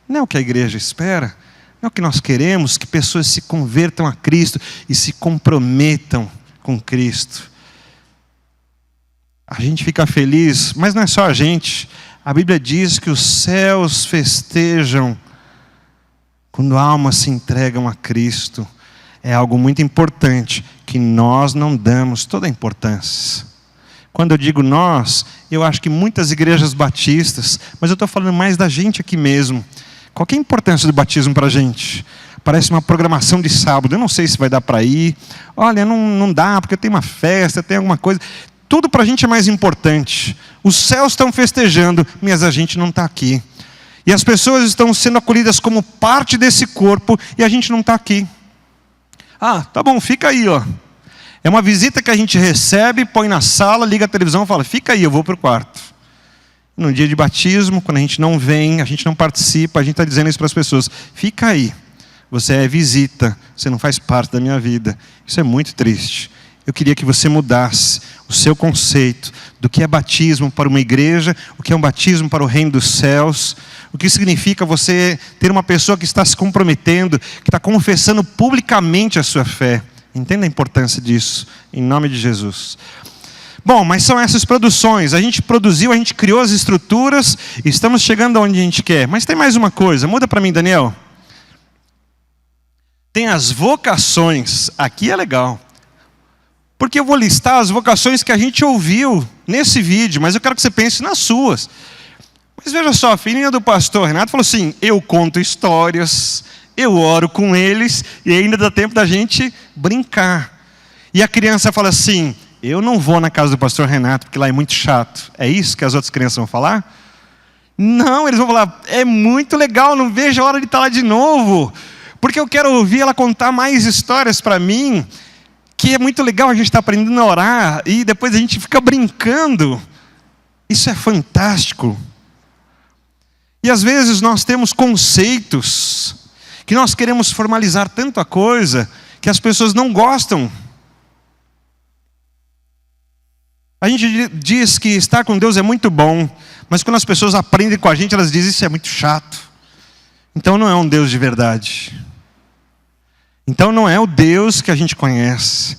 Não é o que a igreja espera. Não é o que nós queremos, que pessoas se convertam a Cristo e se comprometam com Cristo. A gente fica feliz, mas não é só a gente. A Bíblia diz que os céus festejam quando almas se entregam a Cristo. É algo muito importante que nós não damos toda a importância. Quando eu digo nós, eu acho que muitas igrejas batistas, mas eu estou falando mais da gente aqui mesmo. Qual que é a importância do batismo para a gente? Parece uma programação de sábado, eu não sei se vai dar para ir. Olha, não dá, porque tem uma festa, tem alguma coisa. Tudo para a gente é mais importante. Os céus estão festejando, mas a gente não está aqui. E as pessoas estão sendo acolhidas como parte desse corpo, e a gente não está aqui. Ah, tá bom, fica aí, ó. É uma visita que a gente recebe, põe na sala, liga a televisão e fala, fica aí, eu vou para o quarto. No dia de batismo, quando a gente não vem, a gente não participa, a gente está dizendo isso para as pessoas. Fica aí, você é visita, você não faz parte da minha vida. Isso é muito triste. Eu queria que você mudasse o seu conceito do que é batismo para uma igreja, o que é um batismo para o reino dos céus, o que significa você ter uma pessoa que está se comprometendo, que está confessando publicamente a sua fé. Entenda a importância disso, em nome de Jesus. Bom, mas são essas produções. A gente produziu, a gente criou as estruturas, e estamos chegando aonde a gente quer. Mas tem mais uma coisa, muda para mim, Daniel. Tem as vocações, aqui é legal. Porque eu vou listar as vocações que a gente ouviu nesse vídeo, mas eu quero que você pense nas suas. Mas veja só, a filhinha do pastor Renato falou assim, eu conto histórias, eu oro com eles, e ainda dá tempo da gente brincar. E a criança fala assim, eu não vou na casa do pastor Renato, porque lá é muito chato. É isso que as outras crianças vão falar? Não, eles vão falar, é muito legal, não vejo a hora de estar lá de novo. Porque eu quero ouvir ela contar mais histórias para mim, que é muito legal a gente estar aprendendo a orar, e depois a gente fica brincando. Isso é fantástico. E às vezes nós temos conceitos, que nós queremos formalizar tanto a coisa, que as pessoas não gostam. A gente diz que estar com Deus é muito bom, mas quando as pessoas aprendem com a gente, elas dizem isso é muito chato. Então não é um Deus de verdade. Então não é o Deus que a gente conhece.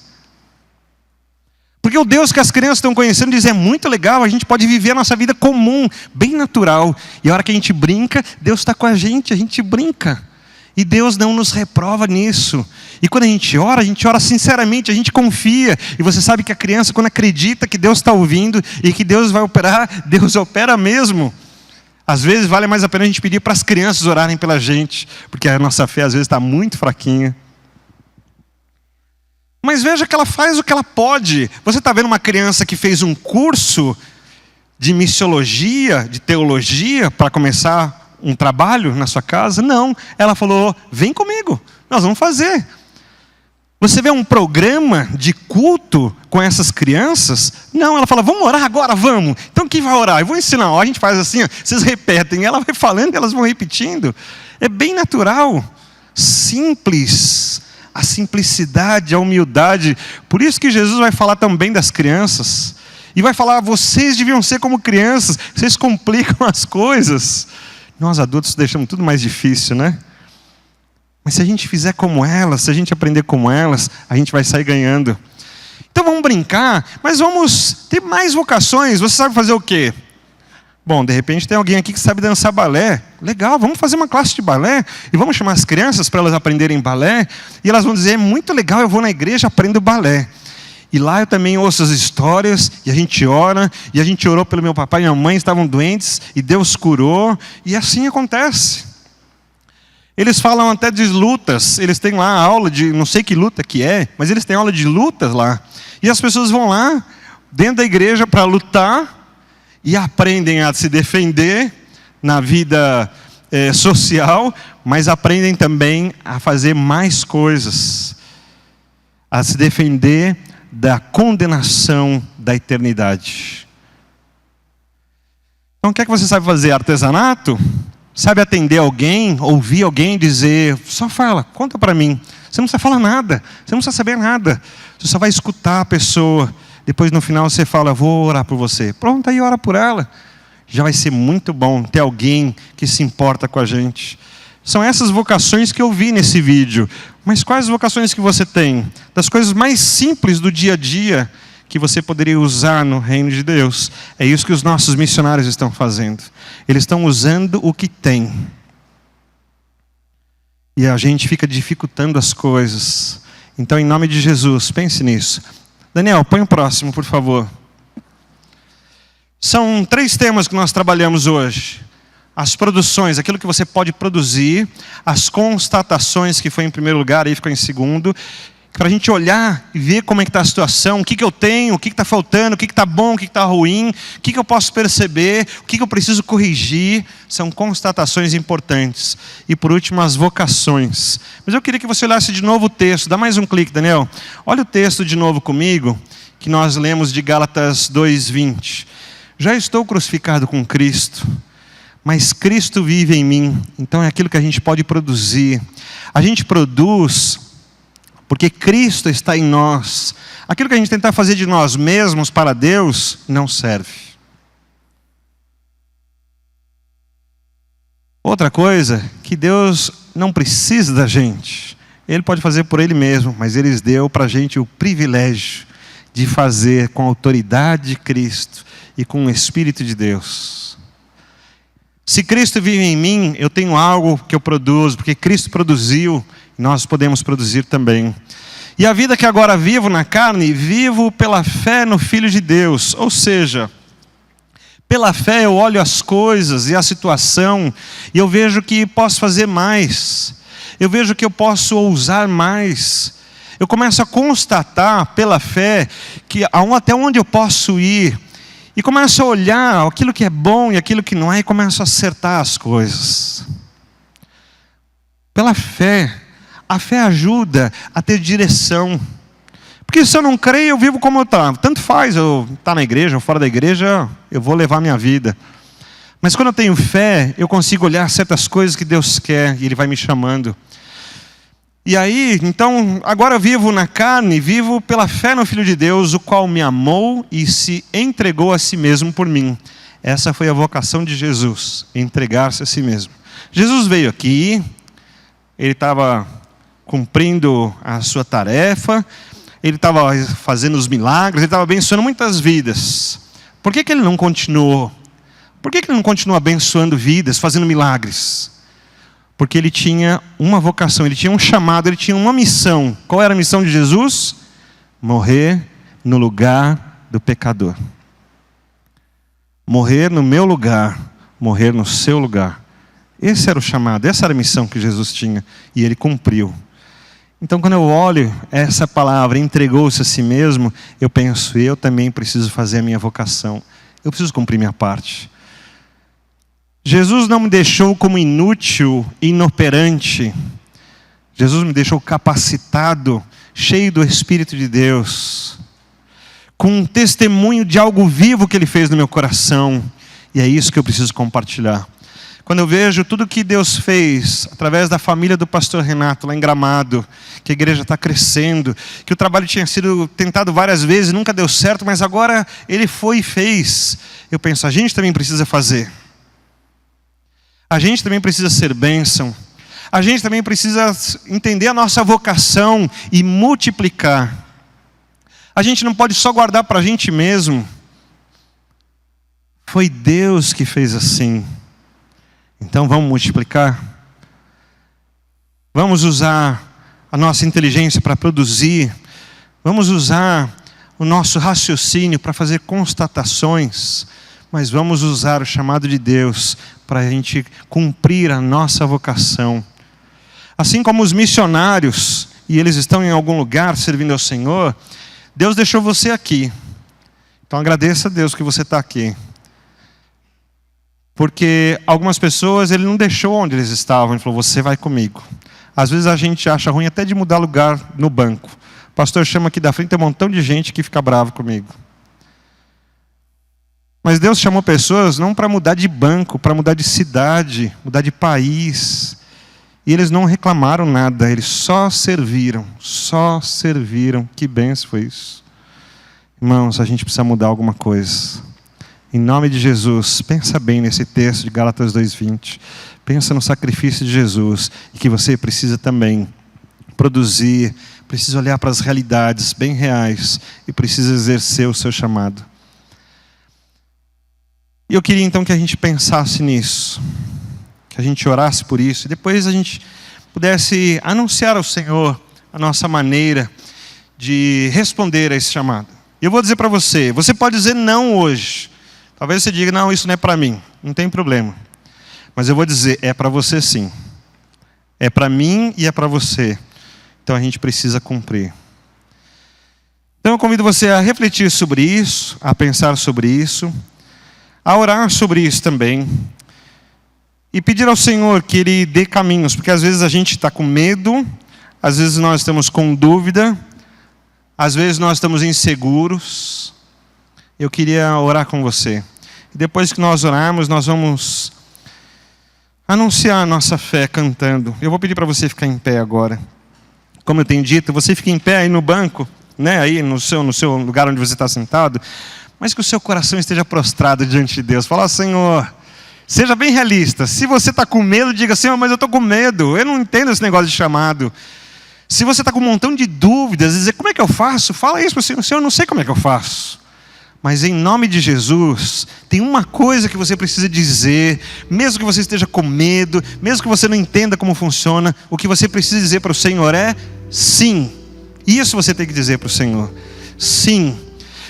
Porque o Deus que as crianças estão conhecendo diz, é muito legal, a gente pode viver a nossa vida comum, bem natural. E a hora que a gente brinca, Deus está com a gente brinca. E Deus não nos reprova nisso. E quando a gente ora sinceramente, a gente confia. E você sabe que a criança, quando acredita que Deus está ouvindo e que Deus vai operar, Deus opera mesmo. Às vezes vale mais a pena a gente pedir para as crianças orarem pela gente, porque a nossa fé às vezes está muito fraquinha. Mas veja que ela faz o que ela pode. Você está vendo uma criança que fez um curso de missiologia, de teologia, para começar um trabalho na sua casa? Não. Ela falou, vem comigo, nós vamos fazer. Você vê um programa de culto com essas crianças? Não, ela fala, vamos orar agora, vamos. Então quem vai orar? Eu vou ensinar, ó, a gente faz assim, ó, vocês repetem. Ela vai falando e elas vão repetindo. É bem natural, simples. A simplicidade, a humildade. Por isso que Jesus vai falar também das crianças. E vai falar, vocês deviam ser como crianças, vocês complicam as coisas. Nós adultos deixamos tudo mais difícil, né? Mas se a gente fizer como elas, se a gente aprender como elas, a gente vai sair ganhando. Então vamos brincar, mas vamos ter mais vocações. Você sabe fazer o quê? Bom, de repente tem alguém aqui que sabe dançar balé. Legal, vamos fazer uma classe de balé e vamos chamar as crianças para elas aprenderem balé. E elas vão dizer, muito legal, eu vou na igreja, aprendo balé. E lá eu também ouço as histórias, e a gente ora, e a gente orou pelo meu papai e minha mãe, estavam doentes, e Deus curou, e assim acontece. Eles falam até de lutas, eles têm lá aula de, não sei que luta que é, mas eles têm aula de lutas lá. E as pessoas vão lá, dentro da igreja, para lutar, e aprendem a se defender na vida social, mas aprendem também a fazer mais coisas, a se defender da condenação da eternidade. Então, o que é que você sabe fazer? Artesanato? Sabe atender alguém, ouvir alguém dizer, só fala, conta para mim. Você não precisa falar nada, você não precisa saber nada. Você só vai escutar a pessoa. Depois no final você fala, vou orar por você. Pronto, aí ora por ela. Já vai ser muito bom ter alguém que se importa com a gente. São essas vocações que eu vi nesse vídeo. Mas quais vocações que você tem? Das coisas mais simples do dia a dia que você poderia usar no reino de Deus. É isso que os nossos missionários estão fazendo. Eles estão usando o que tem. E a gente fica dificultando as coisas. Então, em nome de Jesus, pense nisso. Daniel, põe o próximo, por favor. São 3 temas que nós trabalhamos hoje. As produções, aquilo que você pode produzir. As constatações, que foi em primeiro lugar, aí ficou em segundo. Para a gente olhar e ver como é que está a situação, o que eu tenho, o que está faltando, o que está bom, o que está ruim, o que eu posso perceber, o que eu preciso corrigir. São constatações importantes. E por último, as vocações. Mas eu queria que você olhasse de novo o texto. Dá mais um clique, Daniel. Olha o texto de novo comigo, que nós lemos de Gálatas 2:20. Já estou crucificado com Cristo, mas Cristo vive em mim. Então é aquilo que a gente pode produzir. A gente produz porque Cristo está em nós. Aquilo que a gente tentar fazer de nós mesmos para Deus, não serve. Outra coisa, que Deus não precisa da gente. Ele pode fazer por Ele mesmo, mas Ele deu para a gente o privilégio de fazer com a autoridade de Cristo e com o Espírito de Deus. Se Cristo vive em mim, eu tenho algo que eu produzo, porque Cristo produziu, nós podemos produzir também. E a vida que agora vivo na carne, vivo pela fé no Filho de Deus. Ou seja, pela fé eu olho as coisas e a situação, e eu vejo que posso fazer mais. Eu vejo que eu posso ousar mais. Eu começo a constatar pela fé que até onde eu posso ir. E começo a olhar aquilo que é bom e aquilo que não é, e começo a acertar as coisas. Pela fé. A fé ajuda a ter direção. Porque se eu não creio, eu vivo como eu estou. Tanto faz eu estar na igreja ou fora da igreja, eu vou levar a minha vida. Mas quando eu tenho fé, eu consigo olhar certas coisas que Deus quer e Ele vai me chamando. E aí, então, agora eu vivo na carne, vivo pela fé no Filho de Deus, o qual me amou e se entregou a si mesmo por mim. Essa foi a vocação de Jesus, entregar-se a si mesmo. Jesus veio aqui, Ele estava cumprindo a sua tarefa, Ele estava fazendo os milagres, Ele estava abençoando muitas vidas. Por que Ele não continuou? Por que Ele não continuou abençoando vidas, fazendo milagres? Porque Ele tinha uma vocação, Ele tinha um chamado, Ele tinha uma missão. Qual era a missão de Jesus? Morrer no lugar do pecador. Morrer no meu lugar, morrer no seu lugar. Esse era o chamado, essa era a missão que Jesus tinha, e Ele cumpriu. Então, quando eu olho essa palavra, entregou-se a si mesmo, eu penso, eu também preciso fazer a minha vocação. Eu preciso cumprir minha parte. Jesus não me deixou como inútil, inoperante. Jesus me deixou capacitado, cheio do Espírito de Deus, com um testemunho de algo vivo que Ele fez no meu coração. E é isso que eu preciso compartilhar. Quando eu vejo tudo que Deus fez através da família do pastor Renato lá em Gramado, que a igreja está crescendo, que o trabalho tinha sido tentado várias vezes, nunca deu certo, mas agora Ele foi e fez. Eu penso, a gente também precisa fazer. A gente também precisa ser bênção. A gente também precisa entender a nossa vocação e multiplicar. A gente não pode só guardar para a gente mesmo. Foi Deus que fez assim. Então vamos multiplicar. Vamos usar a nossa inteligência para produzir. Vamos usar o nosso raciocínio para fazer constatações. Mas vamos usar o chamado de Deus para a gente cumprir a nossa vocação. Assim como os missionários, e eles estão em algum lugar servindo ao Senhor, Deus deixou você aqui. Então agradeça a Deus que você está aqui. Porque algumas pessoas Ele não deixou onde eles estavam. Ele falou, você vai comigo. Às vezes a gente acha ruim até de mudar lugar no banco. O pastor chama aqui da frente, tem um montão de gente que fica bravo comigo. Mas Deus chamou pessoas não para mudar de banco, para mudar de cidade, mudar de país. E eles não reclamaram nada, eles só serviram. Só serviram. Que bênção foi isso. Irmãos, a gente precisa mudar alguma coisa. Em nome de Jesus, pensa bem nesse texto de Gálatas 2:20. Pensa no sacrifício de Jesus. E que você precisa também produzir, precisa olhar para as realidades bem reais. E precisa exercer o seu chamado. E eu queria então que a gente pensasse nisso. Que a gente orasse por isso. E depois a gente pudesse anunciar ao Senhor a nossa maneira de responder a esse chamado. E eu vou dizer para você, você pode dizer não hoje. Talvez você diga, não, isso não é para mim. Não tem problema. Mas eu vou dizer, é para você sim. É para mim e é para você. Então a gente precisa cumprir. Então eu convido você a refletir sobre isso, a pensar sobre isso, a orar sobre isso também. E pedir ao Senhor que Ele dê caminhos. Porque às vezes a gente está com medo, às vezes nós estamos com dúvida, às vezes nós estamos inseguros. Eu queria orar com você. E depois que nós orarmos, nós vamos anunciar a nossa fé cantando. Eu vou pedir para você ficar em pé agora. Como eu tenho dito, você fica em pé aí no banco, né? Aí no seu lugar onde você está sentado. Mas que o seu coração esteja prostrado diante de Deus. Fala, Senhor, seja bem realista. Se você está com medo, diga, Senhor, mas eu estou com medo. Eu não entendo esse negócio de chamado. Se você está com um montão de dúvidas, dizer, como é que eu faço? Fala isso para o Senhor. Senhor, eu não sei como é que eu faço. Mas em nome de Jesus, tem uma coisa que você precisa dizer, mesmo que você esteja com medo, mesmo que você não entenda como funciona, o que você precisa dizer para o Senhor é sim. Isso você tem que dizer para o Senhor. Sim.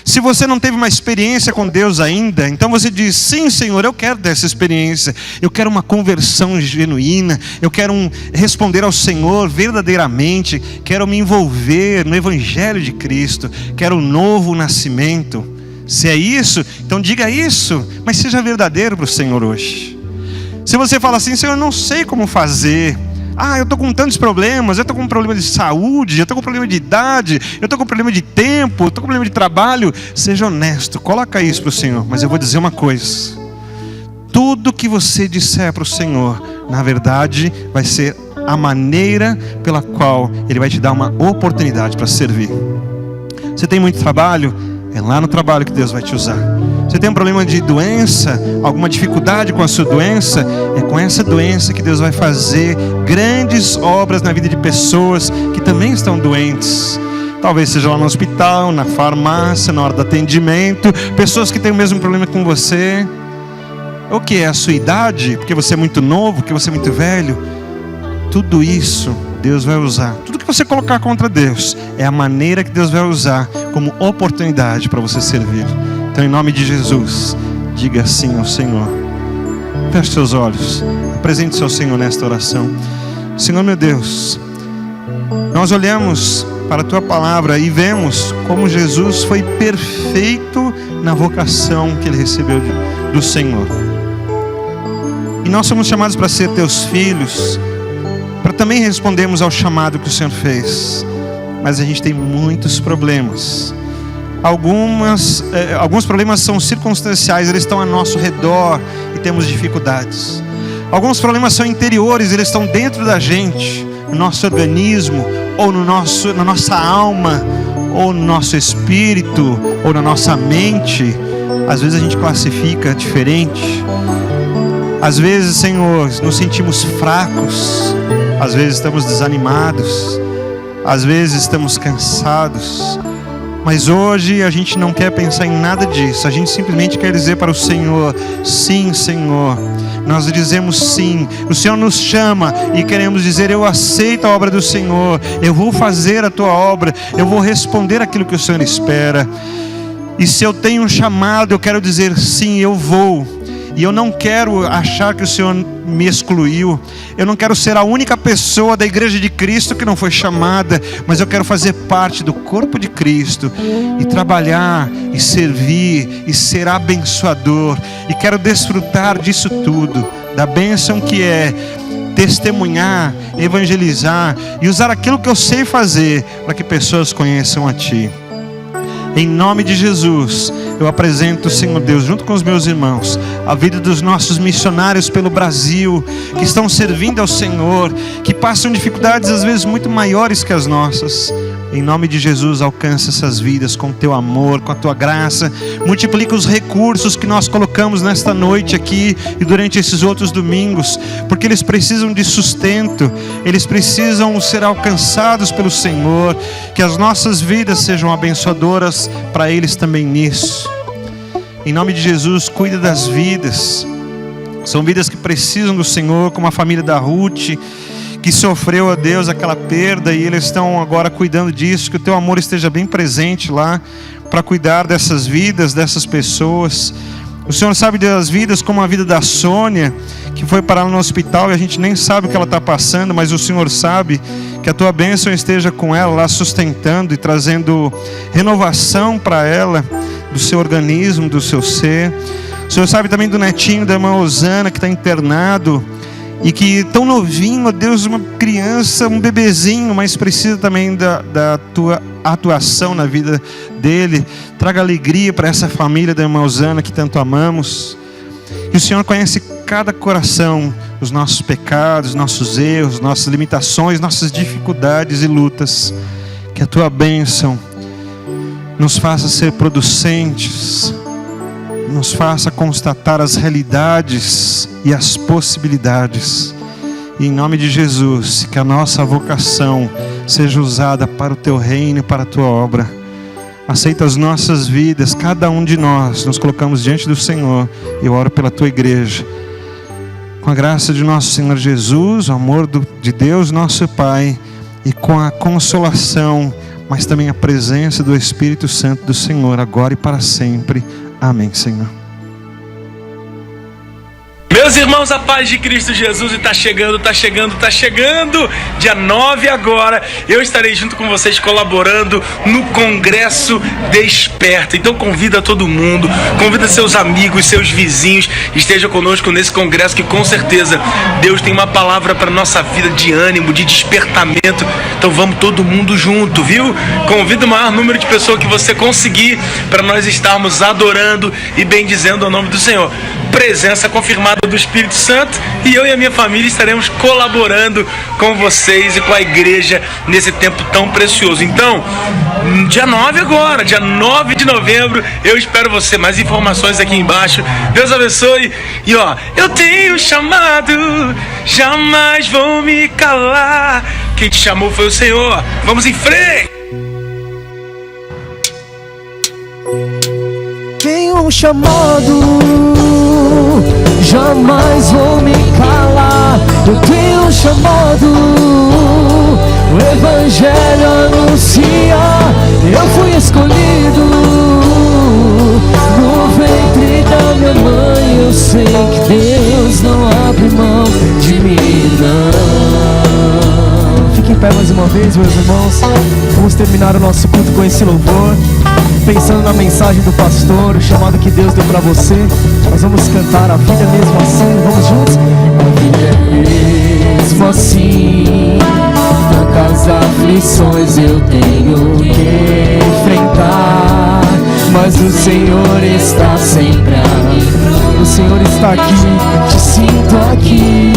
Se você não teve uma experiência com Deus ainda, então você diz, sim, Senhor, eu quero dessa experiência. Eu quero uma conversão genuína. Eu quero responder ao Senhor verdadeiramente. Quero me envolver no Evangelho de Cristo. Quero um novo nascimento. Se é isso, então diga isso, mas seja verdadeiro para o Senhor hoje. Se você fala assim, Senhor, eu não sei como fazer. Eu estou com tantos problemas, eu estou com um problema de saúde, eu estou com um problema de idade, eu estou com um problema de tempo, eu estou com um problema de trabalho. Seja honesto, coloca isso para o Senhor. Mas eu vou dizer uma coisa. Tudo que você disser para o Senhor, na verdade, vai ser a maneira pela qual Ele vai te dar uma oportunidade para servir. Você tem muito trabalho? É lá no trabalho que Deus vai te usar. Você tem um problema de doença, alguma dificuldade com a sua doença? É com essa doença que Deus vai fazer grandes obras na vida de pessoas que também estão doentes. Talvez seja lá no hospital, na farmácia, na hora do atendimento. Pessoas que têm o mesmo problema com você. O que é a sua idade? Porque você é muito novo, porque você é muito velho. Tudo isso Deus vai usar. Tudo que você colocar contra Deus é a maneira que Deus vai usar como oportunidade para você servir. Então, em nome de Jesus, diga sim ao Senhor. Feche seus olhos. Apresente-se ao Senhor nesta oração. Senhor meu Deus, nós olhamos para a Tua palavra e vemos como Jesus foi perfeito na vocação que Ele recebeu do Senhor. E nós somos chamados para ser Teus filhos, para também respondermos ao chamado que o Senhor fez. Mas a gente tem muitos problemas. Alguns problemas são circunstanciais, eles estão a nosso redor e temos dificuldades. Alguns problemas são interiores, eles estão dentro da gente, no nosso organismo, ou na nossa alma, ou no nosso espírito, ou na nossa mente. Às vezes a gente classifica diferente. Às vezes, Senhor, nos sentimos fracos. Às vezes estamos desanimados, às vezes estamos cansados, mas hoje a gente não quer pensar em nada disso. A gente simplesmente quer dizer para o Senhor: sim, Senhor. Nós dizemos sim. O Senhor nos chama e queremos dizer: eu aceito a obra do Senhor, eu vou fazer a tua obra, eu vou responder aquilo que o Senhor espera. E se eu tenho um chamado, eu quero dizer sim, eu vou. E eu não quero achar que o Senhor me excluiu. Eu não quero ser a única pessoa da igreja de Cristo que não foi chamada, mas eu quero fazer parte do corpo de Cristo e trabalhar e servir e ser abençoador. E quero desfrutar disso tudo, da bênção que é testemunhar, evangelizar e usar aquilo que eu sei fazer para que pessoas conheçam a Ti. Em nome de Jesus, eu apresento, Senhor Deus, junto com os meus irmãos, a vida dos nossos missionários pelo Brasil, que estão servindo ao Senhor, que passam dificuldades às vezes muito maiores que as nossas. Em nome de Jesus, alcança essas vidas com o Teu amor, com a Tua graça. Multiplica os recursos que nós colocamos nesta noite aqui e durante esses outros domingos, porque eles precisam de sustento, eles precisam ser alcançados pelo Senhor. Que as nossas vidas sejam abençoadoras para eles também nisso. Em nome de Jesus, cuida das vidas. São vidas que precisam do Senhor, como a família da Ruth, que sofreu, a Deus, aquela perda, e eles estão agora cuidando disso. Que o Teu amor esteja bem presente lá para cuidar dessas vidas, dessas pessoas. O Senhor sabe das vidas, como a vida da Sônia, que foi parar no hospital e a gente nem sabe o que ela está passando, mas o Senhor sabe. Que a Tua bênção esteja com ela lá, sustentando e trazendo renovação para ela, do seu organismo, do seu ser. O Senhor sabe também do netinho da irmã Osana, que está internado e que tão novinho, ó Deus, uma criança, um bebezinho, mas precisa também da Tua atuação na vida dele. Traga alegria para essa família da irmã Osana que tanto amamos. E o Senhor conhece cada coração, os nossos pecados, nossos erros, nossas limitações, nossas dificuldades e lutas. Que a Tua bênção nos faça ser producentes, nos faça constatar as realidades e as possibilidades. E em nome de Jesus, que a nossa vocação seja usada para o Teu reino e para a Tua obra. Aceita as nossas vidas, cada um de nós, nos colocamos diante do Senhor. Eu oro pela Tua igreja. Com a graça de nosso Senhor Jesus, o amor de Deus, nosso Pai, e com a consolação, mas também a presença do Espírito Santo do Senhor, agora e para sempre. Amém, Senhor.
Meus irmãos, a paz de Cristo Jesus, e está chegando. Dia 9 agora, eu estarei junto com vocês colaborando no Congresso Desperta. Então convida todo mundo, convida seus amigos, seus vizinhos, esteja conosco nesse congresso que com certeza Deus tem uma palavra para nossa vida de ânimo, de despertamento. Então vamos todo mundo junto, viu? Convida o maior número de pessoas que você conseguir para nós estarmos adorando e bendizendo o nome do Senhor. Presença confirmada do Espírito Santo, e eu e a minha família estaremos colaborando com vocês e com a igreja nesse tempo tão precioso. Então, dia 9 agora, dia 9 de novembro, eu espero você. Mais informações aqui embaixo. Deus abençoe. E ó, eu tenho chamado, jamais vou me calar. Quem te chamou foi o Senhor. Vamos em frente.
Tenho um chamado, jamais vou me calar. Eu tenho um chamado, o Evangelho anunciar. Eu fui escolhido no ventre da minha mãe. Eu sei que Deus não abre mão de mim, não. Fique em pé mais uma vez, meus irmãos. Vamos terminar o nosso culto com esse louvor, pensando na mensagem do pastor, o chamado que Deus deu para você. Nós vamos cantar a vida mesmo assim. Vamos juntos? A vida é mesmo assim, tantas aflições eu tenho que enfrentar, mas o Senhor está sempre aqui. O Senhor está aqui, te sinto aqui,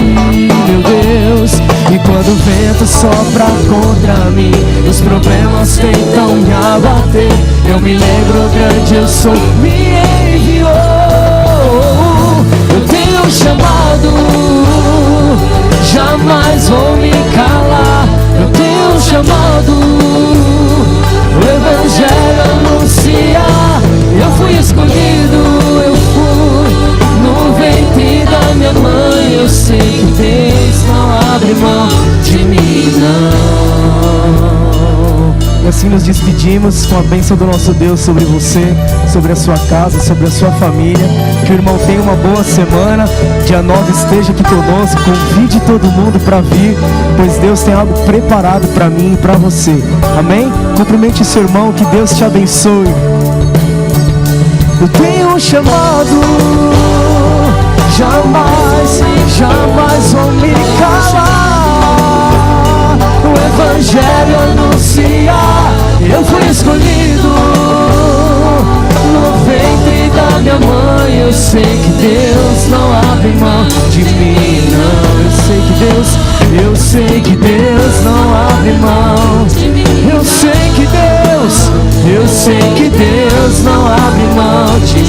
meu Deus. E quando o vento sopra contra mim, os problemas tentam me abater, eu me lembro, grande eu sou, me enviou. Eu tenho um chamado, jamais vou me calar. assim nos despedimos com a bênção do nosso Deus sobre você, sobre a sua casa, sobre a sua família. Que o irmão tenha uma boa semana. Dia 9 esteja aqui conosco. Convide todo mundo para vir, pois Deus tem algo preparado para mim e para você. Amém? Cumprimente seu irmão, que Deus te abençoe. Eu tenho um chamado, jamais vou me calar. O Evangelho anunciar, eu fui escolhido no ventre da minha mãe. Eu sei que Deus não abre mão de mim, não. Eu sei que Deus não abre mão de mim. Eu sei que Deus não abre mão de